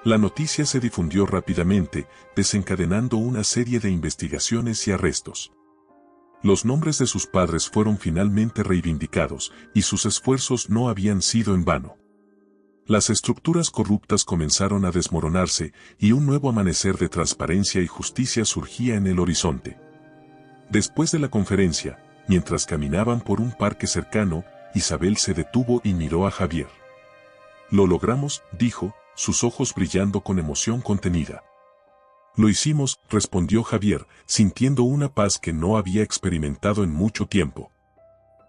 La noticia se difundió rápidamente, desencadenando una serie de investigaciones y arrestos. Los nombres de sus padres fueron finalmente reivindicados, y sus esfuerzos no habían sido en vano. Las estructuras corruptas comenzaron a desmoronarse, y un nuevo amanecer de transparencia y justicia surgía en el horizonte. Después de la conferencia, mientras caminaban por un parque cercano, Isabel se detuvo y miró a Javier. «Lo logramos», dijo, sus ojos brillando con emoción contenida. «Lo hicimos», respondió Javier, sintiendo una paz que no había experimentado en mucho tiempo.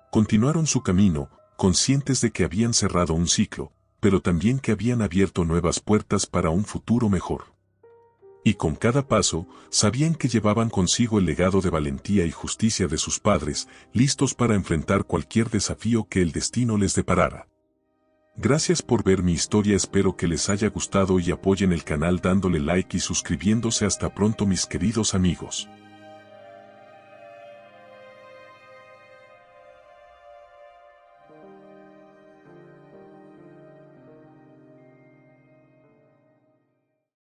Continuaron su camino, conscientes de que habían cerrado un ciclo, pero también que habían abierto nuevas puertas para un futuro mejor. Y con cada paso, sabían que llevaban consigo el legado de valentía y justicia de sus padres, listos para enfrentar cualquier desafío que el destino les deparara. Gracias por ver mi historia, espero que les haya gustado y apoyen el canal dándole like y suscribiéndose. Hasta pronto mis queridos amigos.